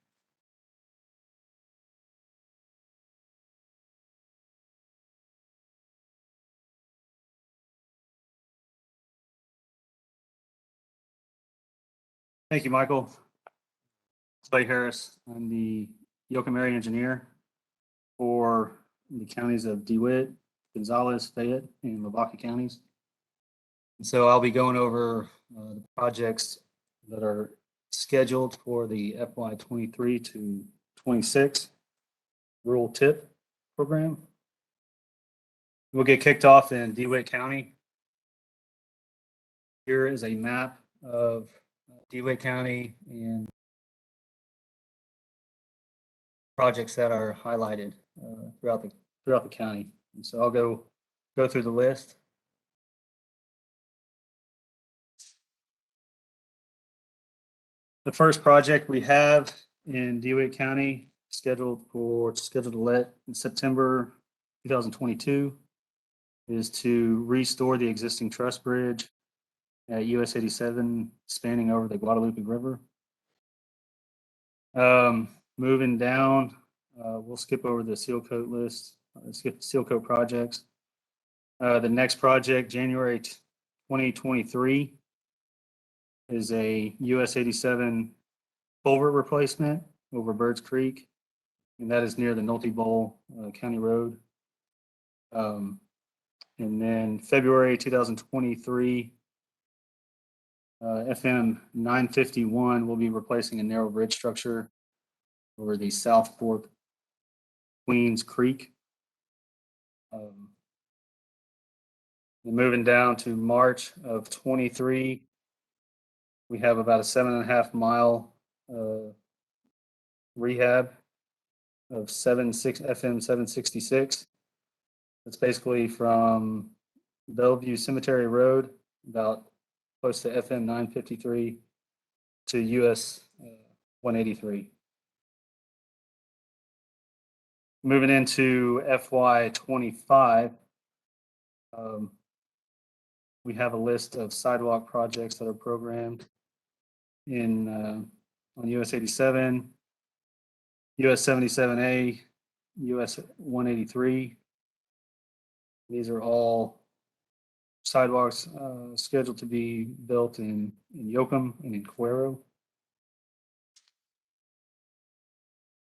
Thank you, Michael. Clay Harris. I'm the Yoakum area engineer for the counties of DeWitt, Gonzales, Fayette, and Lavaca counties. And so I'll be going over the projects that are scheduled for the FY 23 to 26 rural tip program. We'll get kicked off in DeWitt County. Here is a map of DeWitt County and projects that are highlighted throughout the county. And so I'll go through the list. The first project we have in DeWitt County scheduled to let in September 2022 is to restore the existing truss bridge at US 87 spanning over the Guadalupe River. Moving down, we'll skip over the seal coat list, skip seal coat projects. The next project, January 2023, is a US 87 culvert replacement over Birds Creek, and that is near the Nolte Bowl County Road. And then February 2023, FM 951 will be replacing a narrow bridge structure over the South Fork Queens Creek. And moving down to March of 23, we have about a 7.5 mile rehab of FM 766. It's basically from Bellevue Cemetery Road, about close to FM 953 to US 183. Moving into FY 25, we have a list of sidewalk projects that are programmed on US 87, US 77A, US 183. These are all sidewalks scheduled to be built in Yoakum and in Cuero.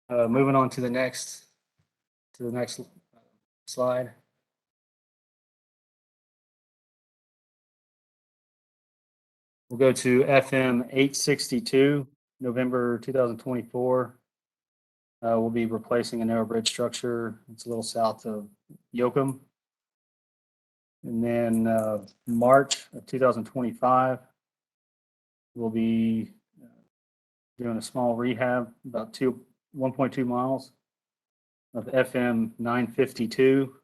Moving on to the next slide. We'll go to FM 862, November 2024. We'll be replacing a narrow bridge structure. It's a little south of Yoakum. And then March of 2025, we'll be doing a small rehab, about 1.2 miles of FM 952.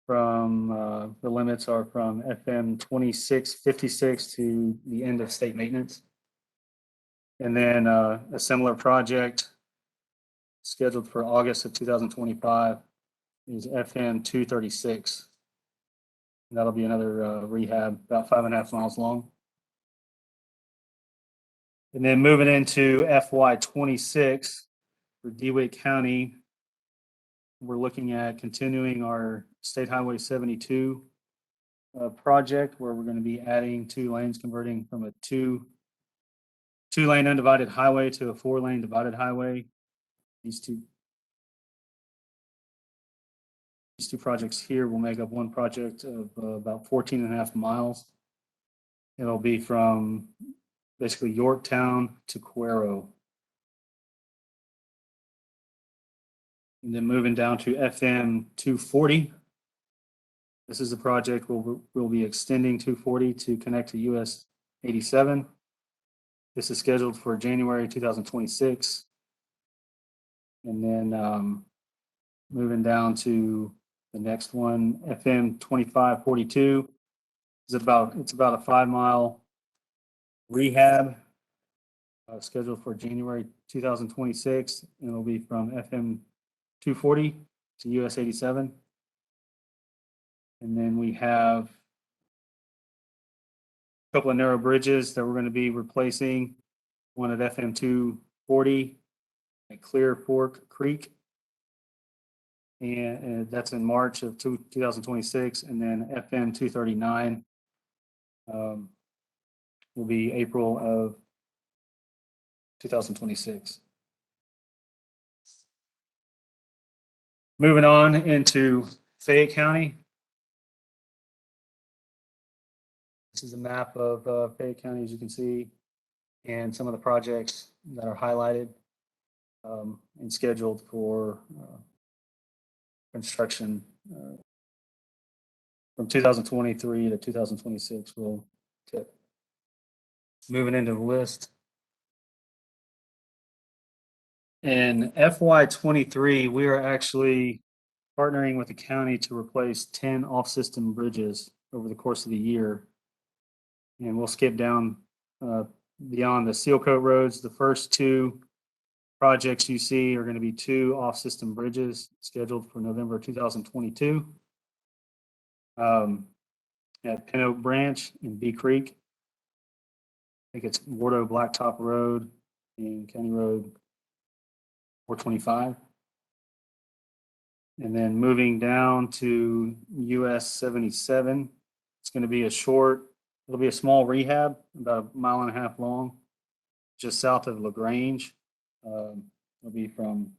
From the limits are from FM 2656 to the end of state maintenance. And then a similar project scheduled for August of 2025 is FM 236. That'll be another rehab, about 5.5 miles long. And then moving into FY 26 for DeWitt County, we're looking at continuing our State Highway 72 project, where we're going to be adding 2 lanes, converting from a two-lane undivided highway to a 4-lane divided highway. These two projects here will make up one project of about 14.5 miles. It'll be from basically Yorktown to Cuero. And then moving down to FM 240. This is a project where we'll be extending 240 to connect to US 87. This is scheduled for January 2026. And then moving down to the next one, FM 2542. It's about a 5-mile rehab scheduled for January 2026. And it'll be from FM 240 to US 87. And then we have a couple of narrow bridges that we're going to be replacing. One at FM 240 at Clear Fork Creek. And that's in March of 2026. And then FM 239 will be April of 2026. Moving on into Fayette County. This is a map of Fayette County, as you can see, and some of the projects that are highlighted and scheduled for construction from 2023 to 2026. We'll get moving into the list. In FY23, we are actually partnering with the county to replace 10 off-system bridges over the course of the year. And we'll skip down beyond the seal coat roads. The first 2 projects you see are going to be 2 off-system bridges scheduled for November 2022 at Pin Oak Branch and Bee Creek. I think it's Wardo Blacktop Road and County Road 425. And then moving down to US 77, it's going to be it'll be a small rehab, about 1.5 miles long, just south of LaGrange. It'll be from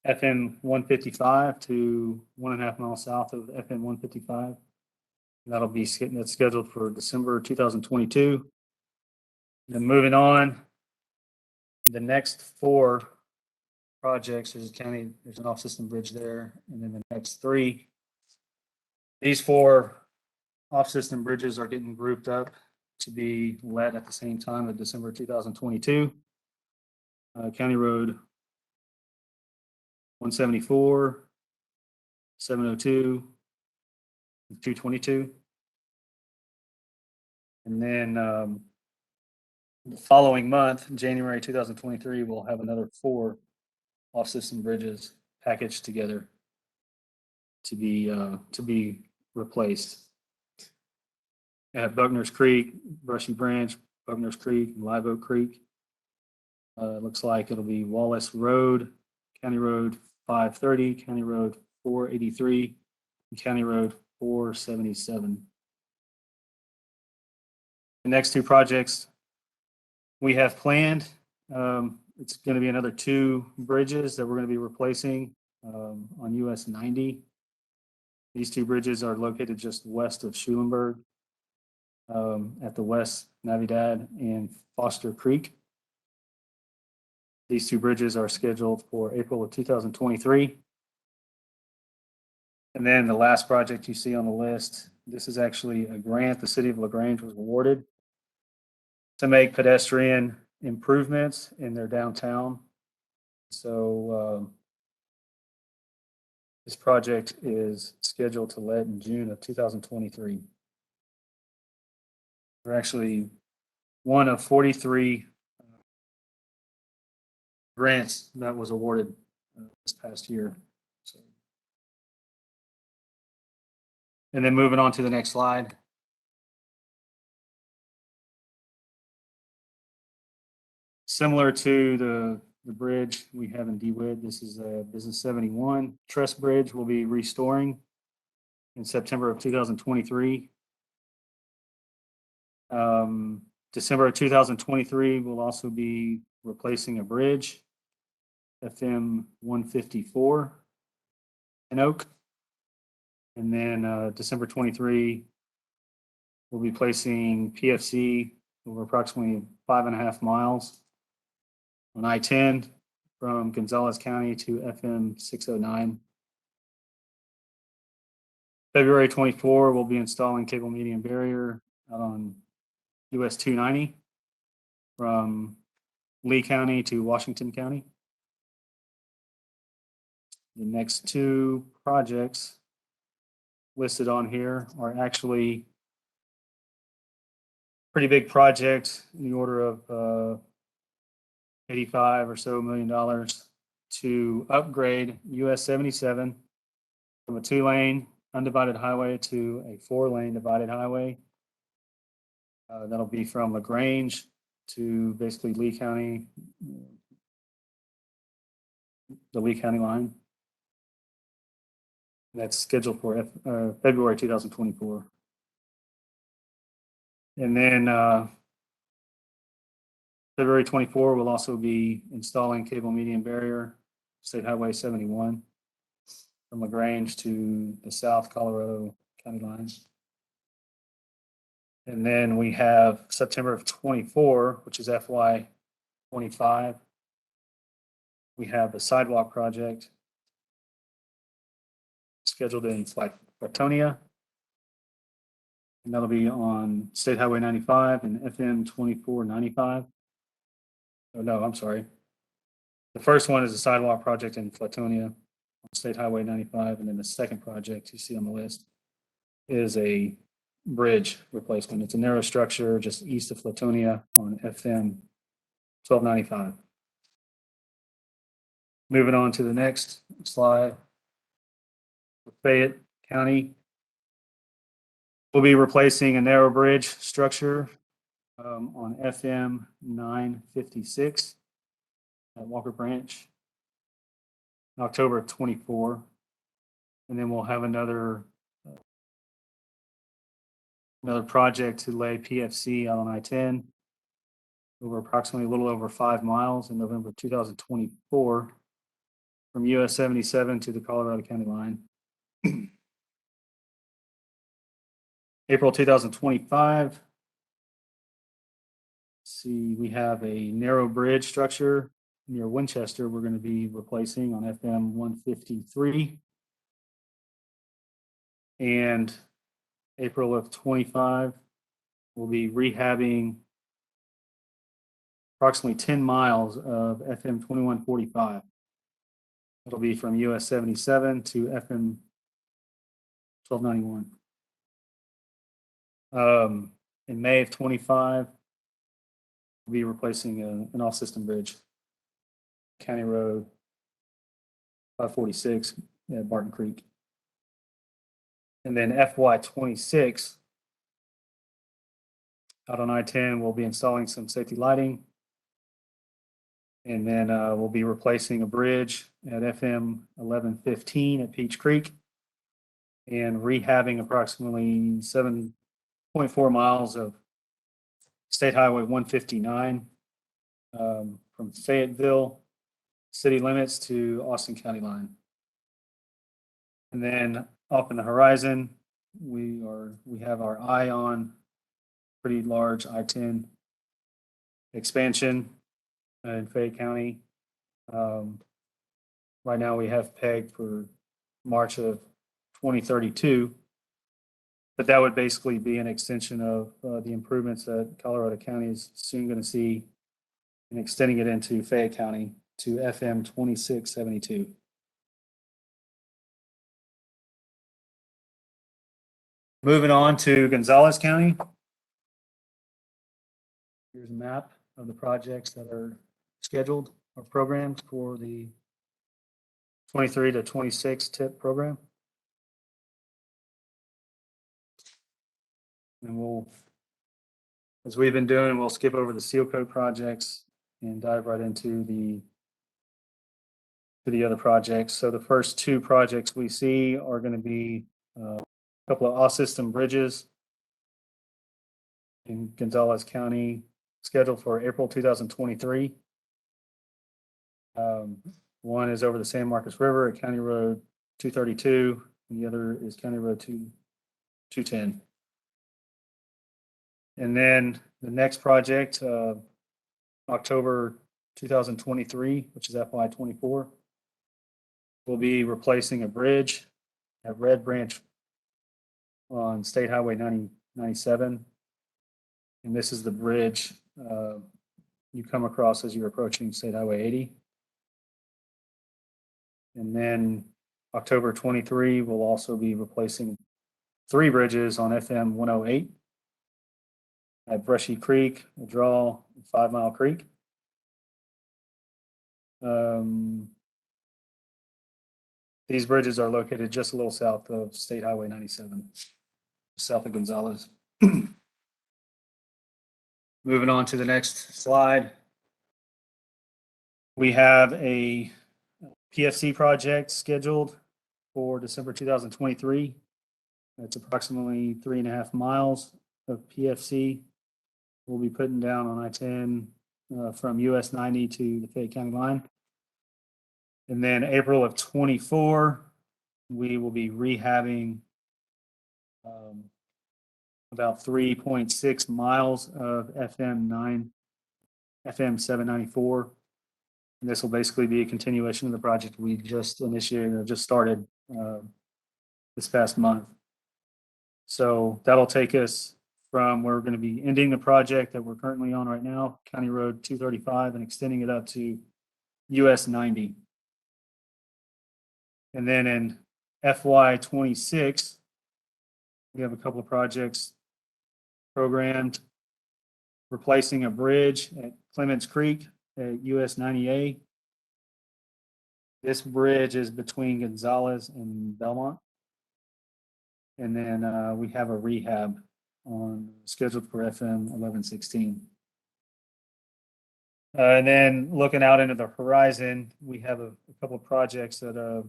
FM 155 to 1.5 miles south of FM 155. That's scheduled for December 2022. Then moving on, the next 4 projects, there's an off-system bridge there, and then the next 3. These 4 off-system bridges are getting grouped up to be let at the same time of December 2022. County Road 174, 702, 222. And then the following month, January 2023, we'll have another 4 off-system bridges packaged together to be replaced at Buckner's Creek, Brushy Branch, Buckner's Creek, and Live Oak Creek. It looks like it'll be Wallace Road, County Road 530, County Road 483, and County Road 477. The next 2 projects we have planned, it's going to be another 2 bridges that we're going to be replacing on US 90. These 2 bridges are located just west of Schulenburg at the West Navidad and Foster Creek. These 2 bridges are scheduled for April of 2023. And then the last project you see on the list, this is actually a grant the city of LaGrange was awarded to make pedestrian improvements in their downtown. So this project is scheduled to let in June of 2023. We're actually one of 43 grants that was awarded this past year. So And then moving on to the next slide. Similar to the bridge we have in DeWitt, this is Business 71. Tress Bridge will be restoring in September of 2023. December of 2023, we'll also be replacing a bridge, FM 154 in Oak. And then December 23, we'll be placing PFC over approximately 5.5 miles on I-10 from Gonzales County to FM 609. February 24, we'll be installing cable median barrier out on US 290 from Lee County to Washington County. The next two projects listed on here are actually pretty big projects in the order of $85 or so million to upgrade US 77 from a 2-lane undivided highway to a 4-lane divided highway. That'll be from LaGrange to basically Lee County, the Lee County line. That's scheduled for February 2024. And then February 24, we'll also be installing cable median barrier, State Highway 71, from LaGrange to the South Colorado County lines. And then we have September of 24, which is FY 25. We have the sidewalk project scheduled in Flatonia. And that'll be on State Highway 95 and FM 2495. Oh, no, I'm sorry. The first one is a sidewalk project in Flatonia on State Highway 95. And then the second project you see on the list is a bridge replacement. It's a narrow structure just east of Flatonia on FM 1295. Moving on to the next slide. Fayette County will be replacing a narrow bridge structure on FM 956 at Walker Branch, October of 24. And then we'll have another project to lay PFC out on I-10 over approximately a little over 5 miles in November 2024 from US 77 to the Colorado County line. April 2025. See, we have a narrow bridge structure near Winchester we're going to be replacing on FM 153. And April of 25, we'll be rehabbing approximately 10 miles of FM 2145. It'll be from US 77 to FM 1291. In May of 25, we'll be replacing an off-system bridge, County Road 546 at Barton Creek. And then FY 26, out on I-10, we'll be installing some safety lighting. And then we'll be replacing a bridge at FM 1115 at Peach Creek and rehabbing approximately 7.4 miles of State Highway 159 from Fayetteville city limits to Austin County line. And then up in the horizon, we have our eye on pretty large I-10 expansion in Fayette County. Right now we have pegged for March of 2032, but that would basically be an extension of the improvements that Colorado County is soon going to see and extending it into Fayette County to FM 2672. Moving on to Gonzales County. Here's a map of the projects that are scheduled or programmed for the 23 to 26 TIP program. And we'll, as we've been doing, we'll skip over the seal coat projects and dive right into the other projects. So the first two projects we see are going to be a couple of off-system bridges in Gonzales County, scheduled for April 2023. One is over the San Marcos River at County Road 232, and the other is County Road 210. And then the next project, October 2023, which is FY 24, will be replacing a bridge at Red Branch on State Highway 97. And this is the bridge you come across as you're approaching State Highway 80. And then October 23, we'll also be replacing 3 bridges on FM 108 at Brushy Creek, a draw, 5 Mile Creek. These bridges are located just a little south of State Highway 97, south of Gonzales. Moving on to the next slide. We have a PFC project scheduled for December 2023. It's approximately 3.5 miles of PFC. We'll be putting down on I-10 from US 90 to the Fayette County line. And then April of 24, we will be rehabbing about 3.6 miles of FM 794. And this will basically be a continuation of the project we just initiated or just started this past month. So that'll take us from where we're going to be ending the project that we're currently on right now, County Road 235, and extending it up to US 90. And then in FY 26, we have a couple of projects programmed, replacing a bridge at Clements Creek at US 90A. This bridge is between Gonzales and Belmont. And then we have a rehab scheduled for FM 1116. And then looking out into the horizon, we have a couple of projects that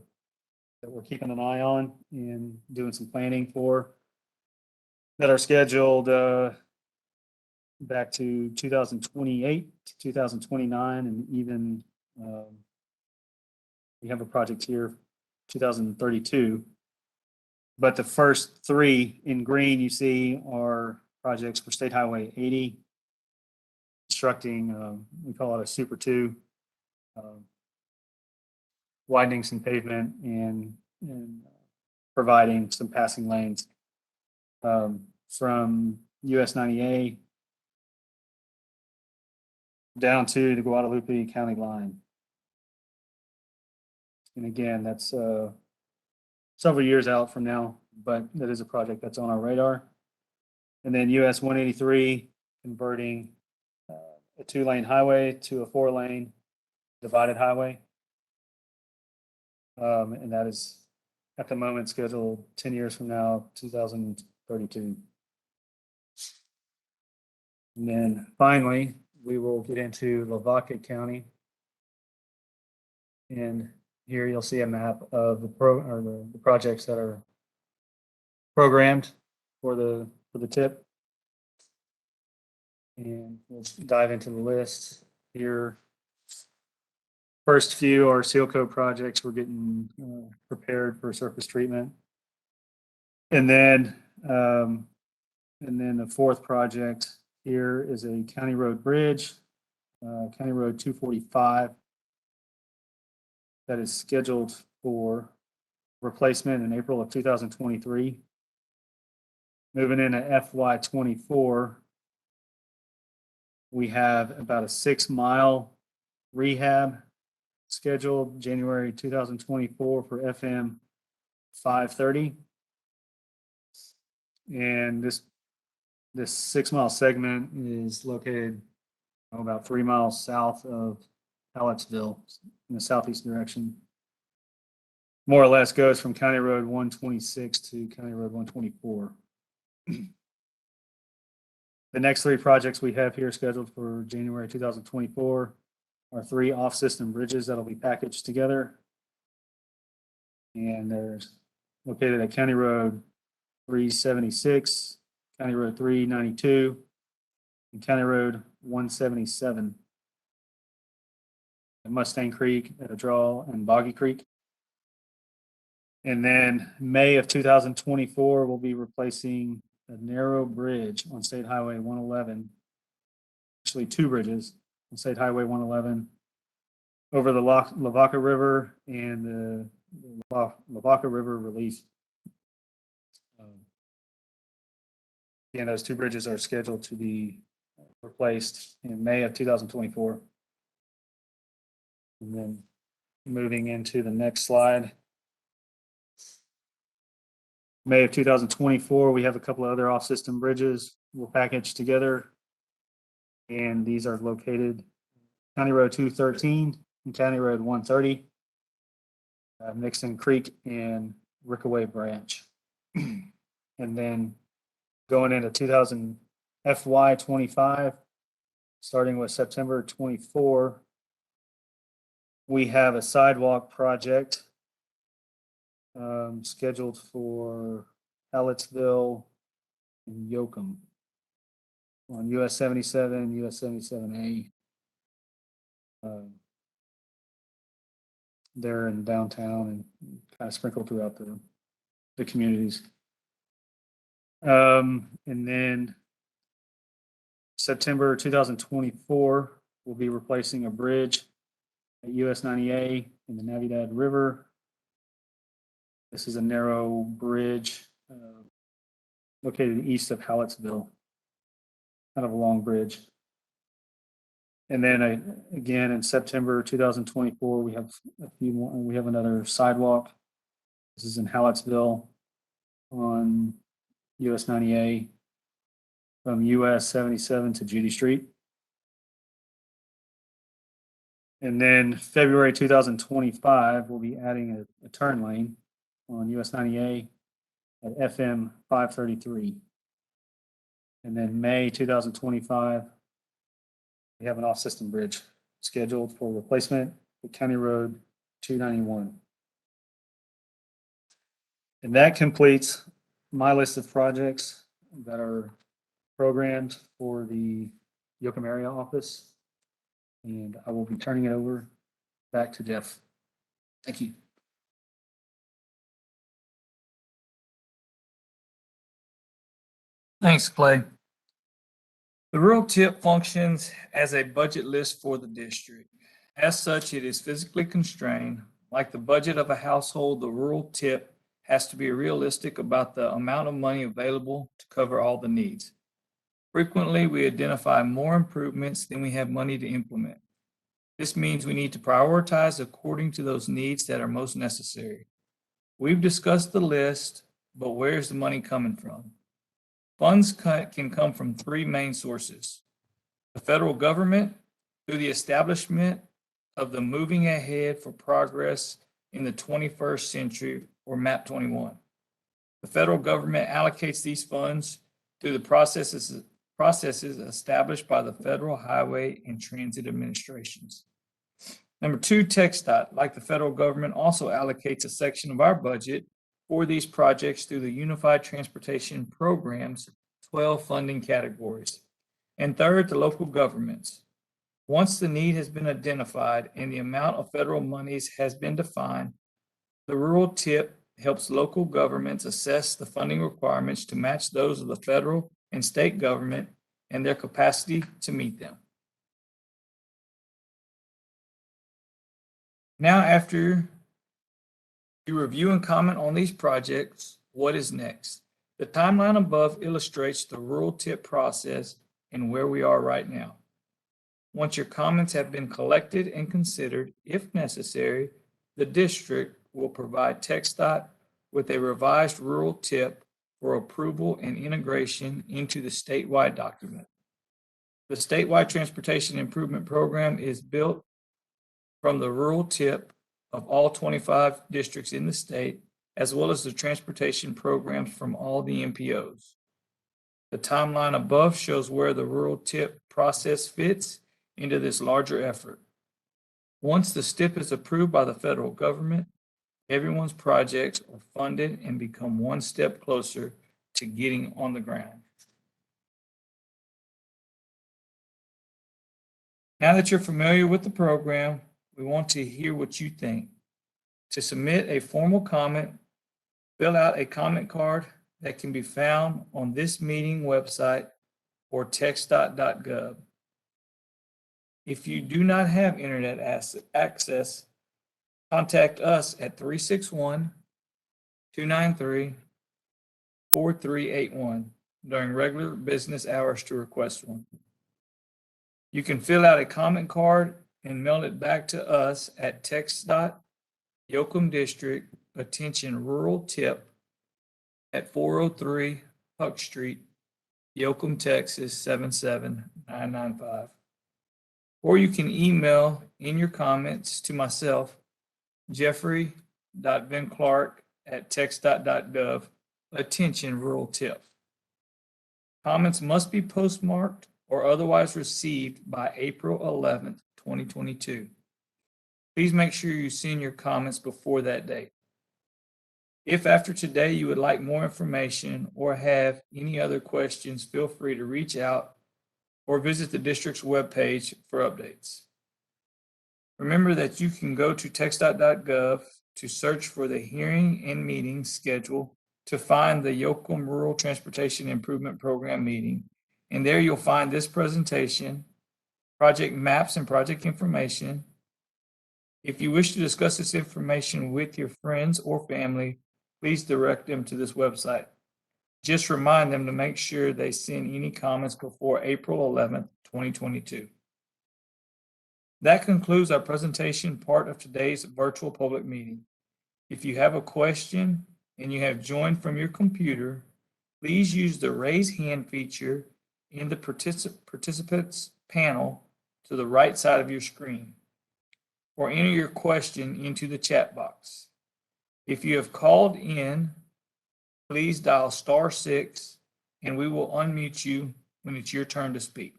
we're keeping an eye on and doing some planning for, that are scheduled back to 2028 to 2029, and even we have a project here 2032. But the first 3 in green you see are projects for State Highway 80, constructing, we call it a Super 2, widening some pavement and providing some passing lanes from US 90A down to the Guadalupe County line. And again, that's several years out from now, but that is a project that's on our radar. And then US 183, converting a 2-lane highway to a 4-lane divided highway. And that is at the moment scheduled 10 years from now, 2032. And then finally, we will get into Lavaca County. And here you'll see a map of the projects that are programmed for the tip. And we'll dive into the list here. First few are seal coat projects. We're getting prepared for surface treatment. And then the fourth project here is a county road bridge, County Road 245, that is scheduled for replacement in April of 2023. Moving into FY 24, we have about a 6-mile rehab scheduled January 2024 for FM 530. And this 6-mile segment is located about 3 miles south of Hallettsville in the southeast direction. More or less goes from County Road 126 to County Road 124. The next three projects we have here scheduled for January 2024 are three off-system bridges that'll be packaged together. And they're located at County Road 376, County Road 392, and County Road 177. At Mustang Creek, at a draw, and Boggy Creek. And then May of 2024, we'll be replacing a narrow bridge on State Highway 111. Actually, two bridges on State Highway 111 over the Lavaca River and the Lavaca River Relief. Again, those two bridges are scheduled to be replaced in May of 2024. And then moving into the next slide. May of 2024, we have a couple of other off-system bridges we'll package together. And these are located County Road 213 and County Road 130, Nixon Creek and Rickaway Branch. And then going into FY 25, starting with September 24, we have a sidewalk project scheduled for Hallettsville and Yoakum on US 77, US 77A. There in downtown and kind of sprinkled throughout the communities. And then September 2024, we'll be replacing a bridge at US 90A in the Navidad River. This is a narrow bridge located east of Hallettsville, kind of a long bridge. And then again in September 2024, we have a few more. We have another sidewalk. This is in Hallettsville on US 90A from US 77 to Judy Street. And then February 2025, we'll be adding a turn lane on US 90A at FM 533. And then May 2025, we have an off-system bridge scheduled for replacement at County Road 291. And that completes my list of projects that are programmed for the Yoakum area office. And I will be turning it over back to Jeff. Thank you. Thanks, Clay. The rural tip functions as a budget list for the district. As such, it is physically constrained. Like the budget of a household, the rural tip has to be realistic about the amount of money available to cover all the needs. Frequently, we identify more improvements than we have money to implement. This means we need to prioritize according to those needs that are most necessary. We've discussed the list, but where's the money coming from? Funds can come from three main sources: the federal government through the establishment of the Moving Ahead for Progress in the 21st Century, or MAP 21. The federal government allocates these funds through the processes established by the Federal Highway and Transit Administrations. Number two, TxDOT, like the federal government, also allocates a section of our budget for these projects through the Unified Transportation Program's 12 funding categories. And third, the local governments. Once the need has been identified and the amount of federal monies has been defined, the rural tip helps local governments assess the funding requirements to match those of the federal and state government and their capacity to meet them. Now, after you review and comment on these projects, what is next? The timeline above illustrates the rural tip process and where we are right now. Once your comments have been collected and considered, if necessary, the district will provide TxDOT with a revised rural tip for approval and integration into the statewide document. The statewide transportation improvement program is built from the rural tip of all 25 districts in the state, as well as the transportation programs from all the MPOs. The timeline above shows where the rural tip process fits into this larger effort. Once the STIP is approved by the federal government, everyone's projects are funded and become one step closer to getting on the ground. Now that you're familiar with the program, we want to hear what you think. To submit a formal comment, fill out a comment card that can be found on this meeting website or TxDOT.gov. If you do not have internet access, contact us at 361-293-4381 during regular business hours to request one. You can fill out a comment card and mail it back to us at TxDOT, Yoakum District, attention rural tip at 403 Huck Street, Yoakum, Texas 77995. Or you can email in your comments to myself, Jeffrey.VinClark@TxDOT.gov, attention rural tip. Comments must be postmarked or otherwise received by April 11th, 2022. Please make sure you send your comments before that date. If after today you would like more information or have any other questions, feel free to reach out or visit the district's webpage for updates. Remember that you can go to TxDOT.gov to search for the hearing and meeting schedule to find the Yoakum Rural Transportation Improvement Program meeting. And there you'll find this presentation, project maps and project information. If you wish to discuss this information with your friends or family, please direct them to this website. Just remind them to make sure they send any comments before April 11th, 2022. That concludes our presentation part of today's virtual public meeting. If you have a question and you have joined from your computer, please use the raise hand feature in the participants panel to the right side of your screen, or enter your question into the chat box. If you have called in, please dial *6 and we will unmute you when it's your turn to speak.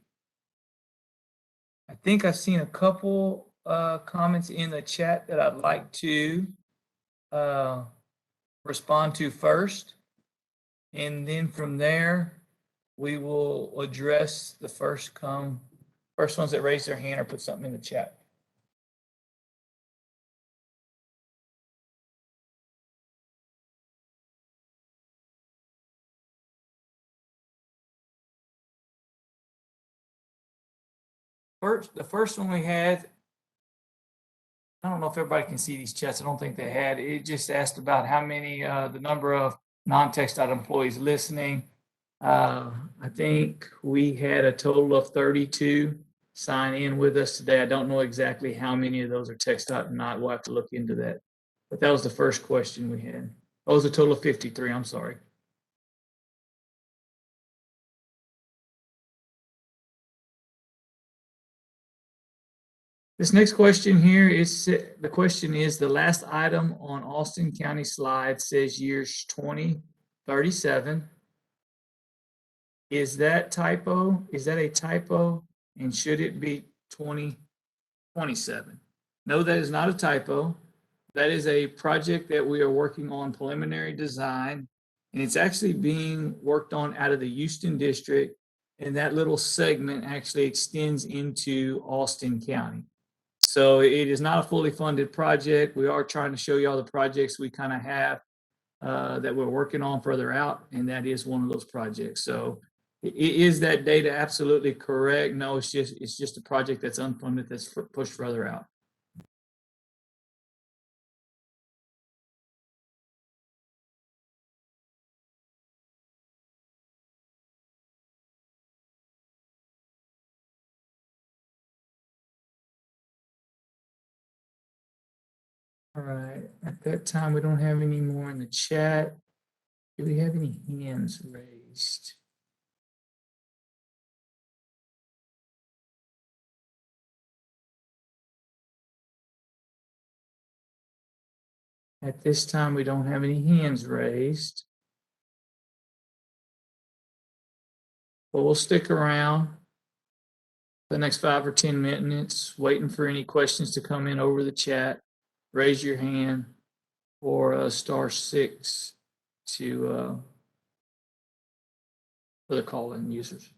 I think I've seen a couple comments in the chat that I'd like to respond to first. And then from there, we will address the first ones that raise their hand or put something in the chat. The first one we had, I don't know if everybody can see these chats. I don't think they had. It just asked about how many, the number of non-TxDOT employees listening. I think we had a total of 32 sign in with us today. I don't know exactly how many of those are TxDOT or not. We'll have to look into that. But that was the first question we had. Oh, it was a total of 53. I'm sorry. This next question here is, the question is, the last item on Austin County slide says years 2037. Is that typo? Is that a typo? And should it be 2027? No, that is not a typo. That is a project that we are working on preliminary design, and it's actually being worked on out of the Houston district. And that little segment actually extends into Austin County. So it is not a fully funded project. We are trying to show you all the projects we kind of have that we're working on further out, and that is one of those projects. So is that data absolutely correct? No, it's just a project that's unfunded that's pushed further out. All right, at that time, we don't have any more in the chat. Do we have any hands raised? At this time, we don't have any hands raised. But we'll stick around the next 5 or 10 minutes, waiting for any questions to come in over the chat. Raise your hand or *6 to for the call-in users.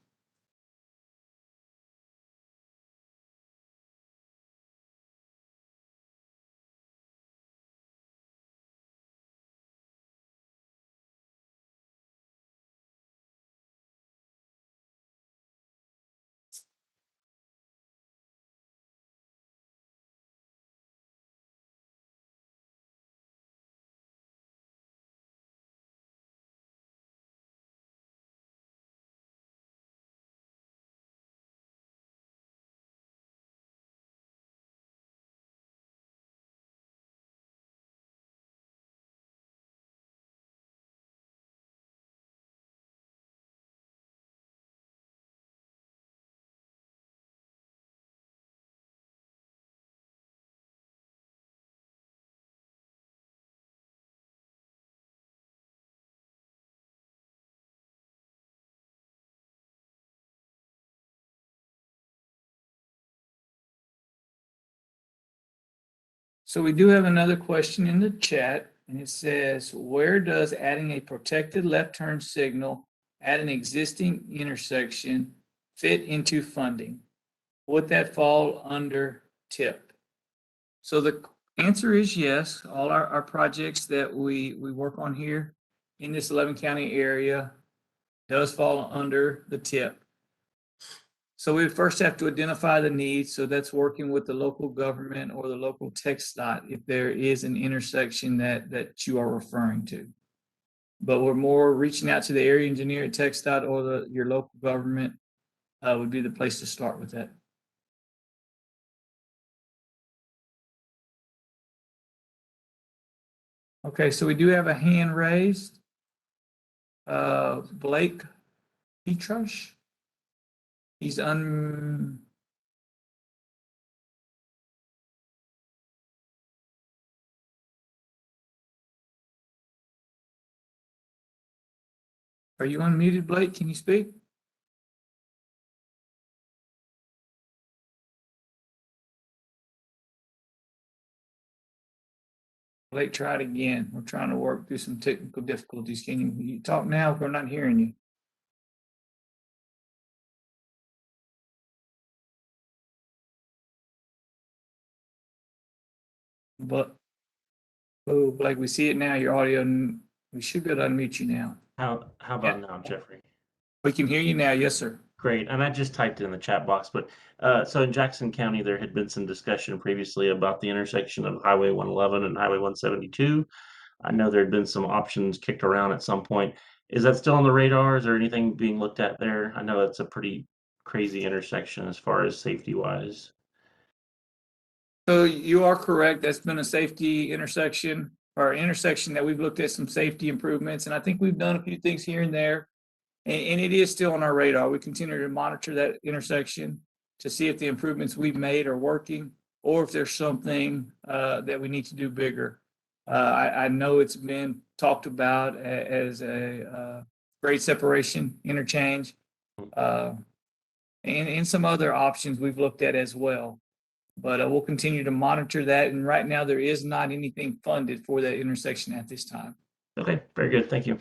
So we do have another question in the chat, and it says, where does adding a protected left turn signal at an existing intersection fit into funding? Would that fall under TIP? So the answer is yes. All our projects that we work on here in this 11 county area does fall under the TIP. So we first have to identify the needs. So that's working with the local government or the local TxDOT if there is an intersection that you are referring to. But we're more reaching out to the area engineer at TxDOT or your local government would be the place to start with that. Okay, so we do have a hand raised. Blake Petrush. He's Are you unmuted, Blake? Can you speak? Blake, try it again. We're trying to work through some technical difficulties. Can you talk now? We're not hearing you. But, oh, Blake, we see it now. Your audio, we should be able to unmute you now. How about now, Jeffrey? We can hear you now. Yes, sir. Great. And I just typed it in the chat box, but so in Jackson County, there had been some discussion previously about the intersection of Highway 111 and Highway 172. I know there had been some options kicked around at some point. Is that still on the radar? Is there anything being looked at there? I know it's a pretty crazy intersection as far as safety wise. So you are correct. That's been a safety intersection or intersection that we've looked at some safety improvements. And I think we've done a few things here and there. And it is still on our radar. We continue to monitor that intersection to see if the improvements we've made are working or if there's something that we need to do bigger. I know it's been talked about as a grade separation interchange and some other options we've looked at as well. But we'll continue to monitor that. And right now, there is not anything funded for that intersection at this time. Okay, very good. Thank you.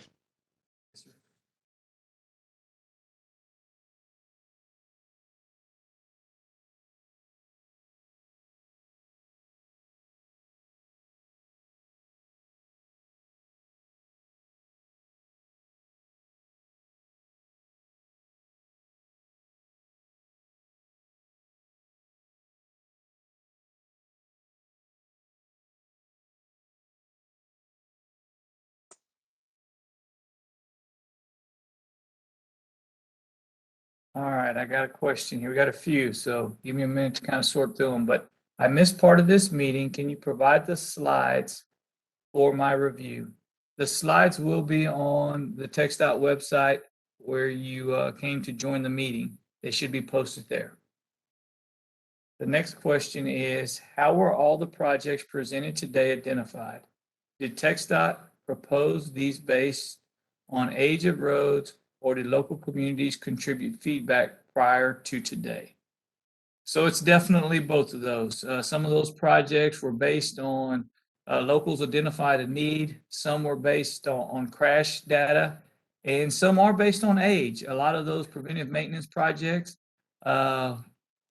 All right, I got a question here. We got a few, so give me a minute to kind of sort through them. But I missed part of this meeting. Can you provide the slides for my review? The slides will be on the TxDOT website where you came to join the meeting. They should be posted there. The next question is, how were all the projects presented today identified? Did TxDOT propose these based on age of roads or did local communities contribute feedback prior to today? So it's definitely both of those. Some of those projects were based on locals identified a need. Some were based on crash data, and some are based on age. A lot of those preventive maintenance projects,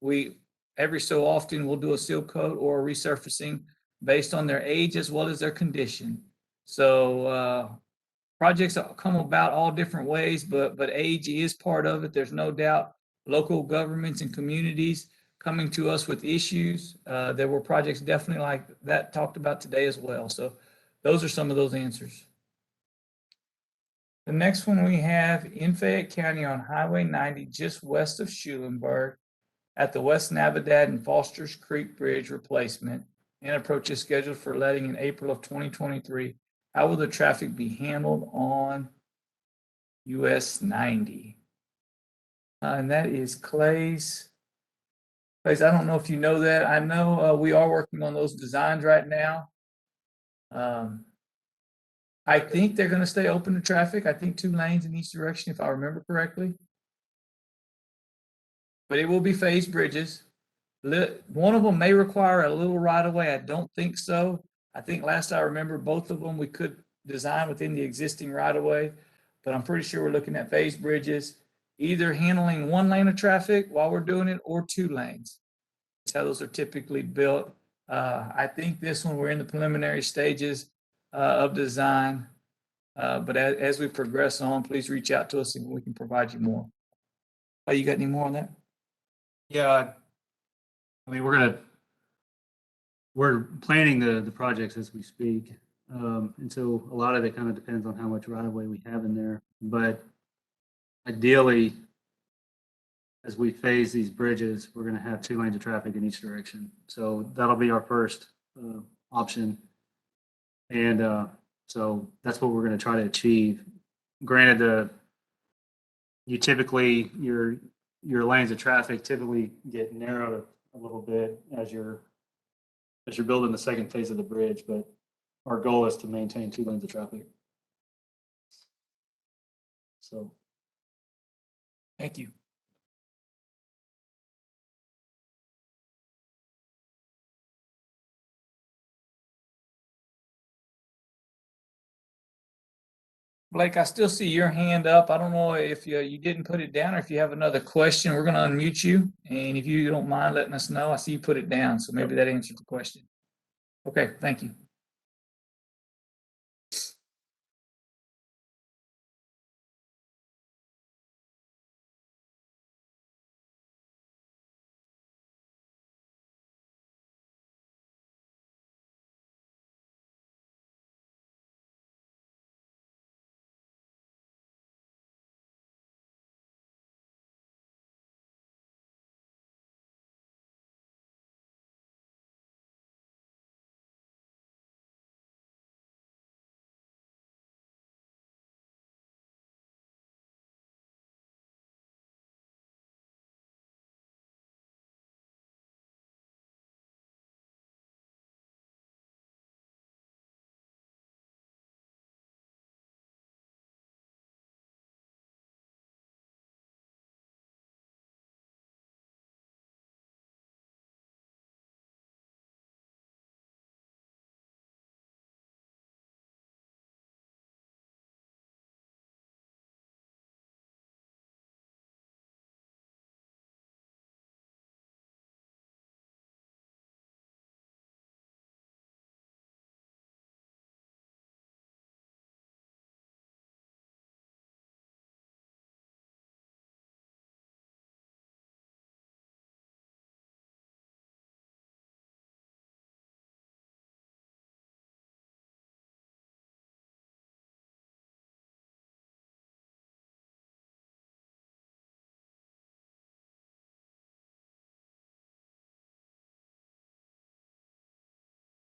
we every so often we'll do a seal coat or a resurfacing based on their age as well as their condition. So projects come about all different ways, but age is part of it. There's no doubt. Local governments and communities coming to us with issues. There were projects definitely like that talked about today as well. So those are some of those answers. The next one we have in Fayette County on Highway 90, just west of Schulenburg, at the West Navidad and Foster's Creek Bridge replacement. And approach is scheduled for letting in April of 2023. How will the traffic be handled on US 90? And that is Clay's. Clay's, I don't know if you know that. I know we are working on those designs right now. I think they're going to stay open to traffic. I think 2 lanes in each direction, if I remember correctly. But it will be phased bridges. One of them may require a little right of way. I don't think so. I think last I remember, both of them we could design within the existing right of way, but I'm pretty sure we're looking at phased bridges, either handling 1 lane of traffic while we're doing it or 2 lanes. That's how those are typically built. I think this one we're in the preliminary stages of design, but as we progress on, please reach out to us and we can provide you more. Oh, you got any more on that? Yeah, I mean, we're planning the projects as we speak. And so a lot of it kind of depends on how much right of way we have in there. But ideally, as we phase these bridges, we're going to have 2 lanes of traffic in each direction. So that'll be our first option. And so that's what we're going to try to achieve. Granted, your lanes of traffic typically get narrowed a little bit as you're building the second phase of the bridge, but our goal is to maintain 2 lanes of traffic. So, Thank you. Blake, I still see your hand up. I don't know if you didn't put it down or if you have another question. We're going to unmute you. And if you don't mind letting us know, I see you put it down. So maybe that answers the question. Okay, thank you.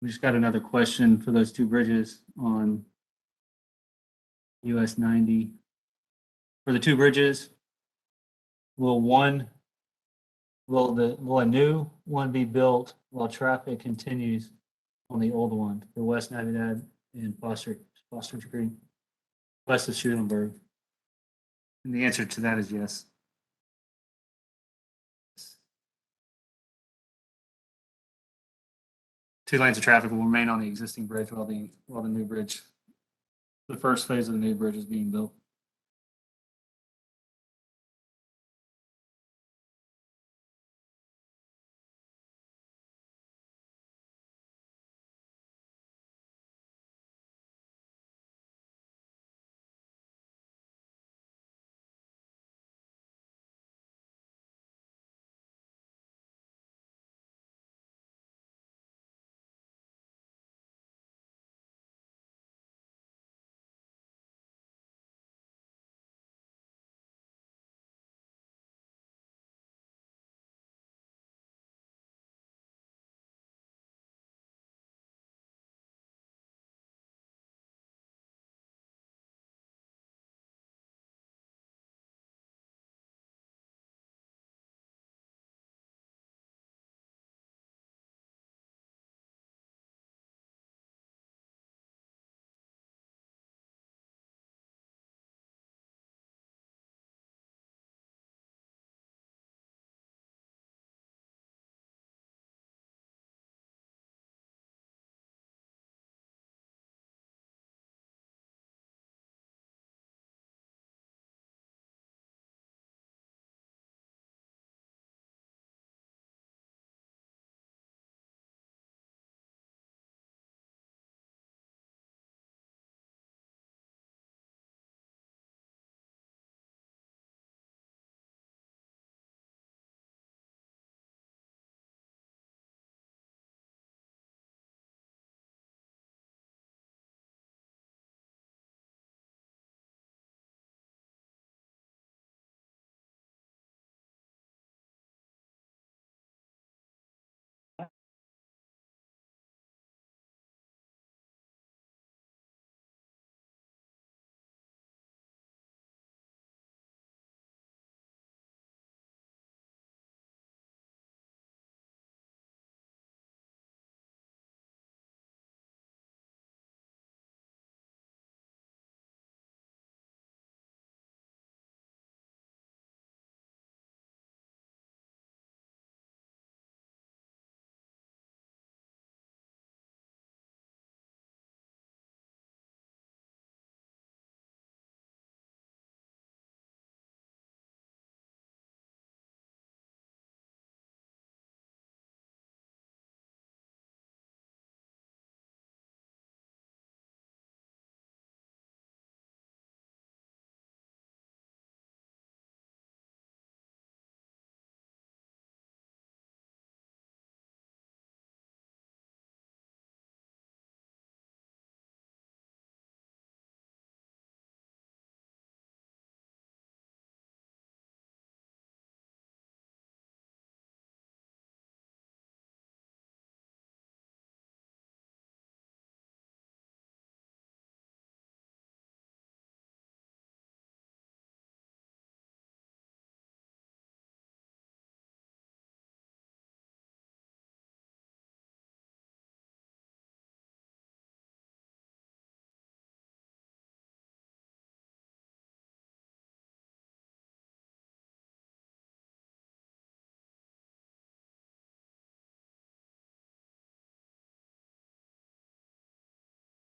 we just got another question for those 2 bridges on US 90. For the 2 bridges, will a new one be built while traffic continues on the old one for West Navidad and Foster Creek, west of Schulenburg? And the answer to that is yes. 2 lanes of traffic will remain on the existing bridge while the new bridge, the first phase of the new bridge is being built.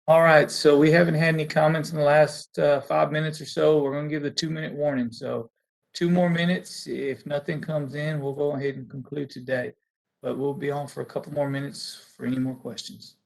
All right, so we haven't had any comments in the last 5 minutes or so. We're gonna give the 2-minute warning, so 2 more minutes. If nothing comes in, we'll go ahead and conclude today. But we'll be on for a couple more minutes for any more questions.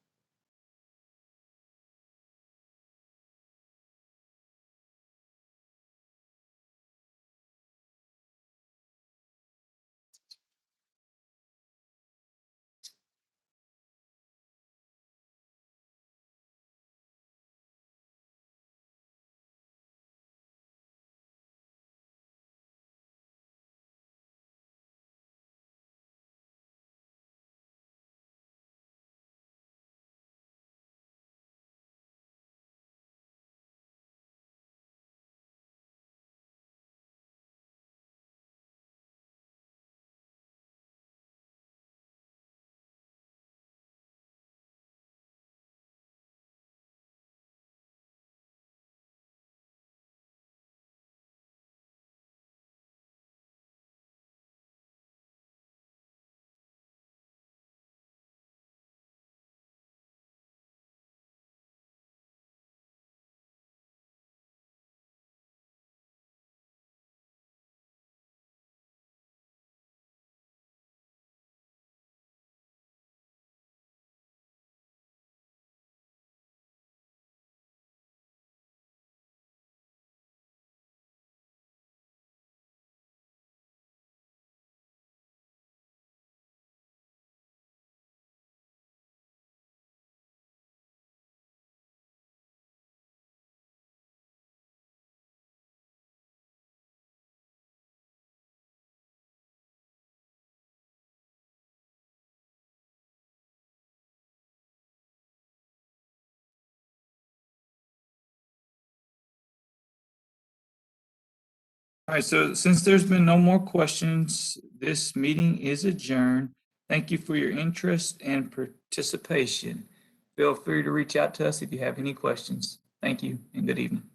All right, so since there's been no more questions, this meeting is adjourned. Thank you for your interest and participation. Feel free to reach out to us if you have any questions. Thank you and good evening.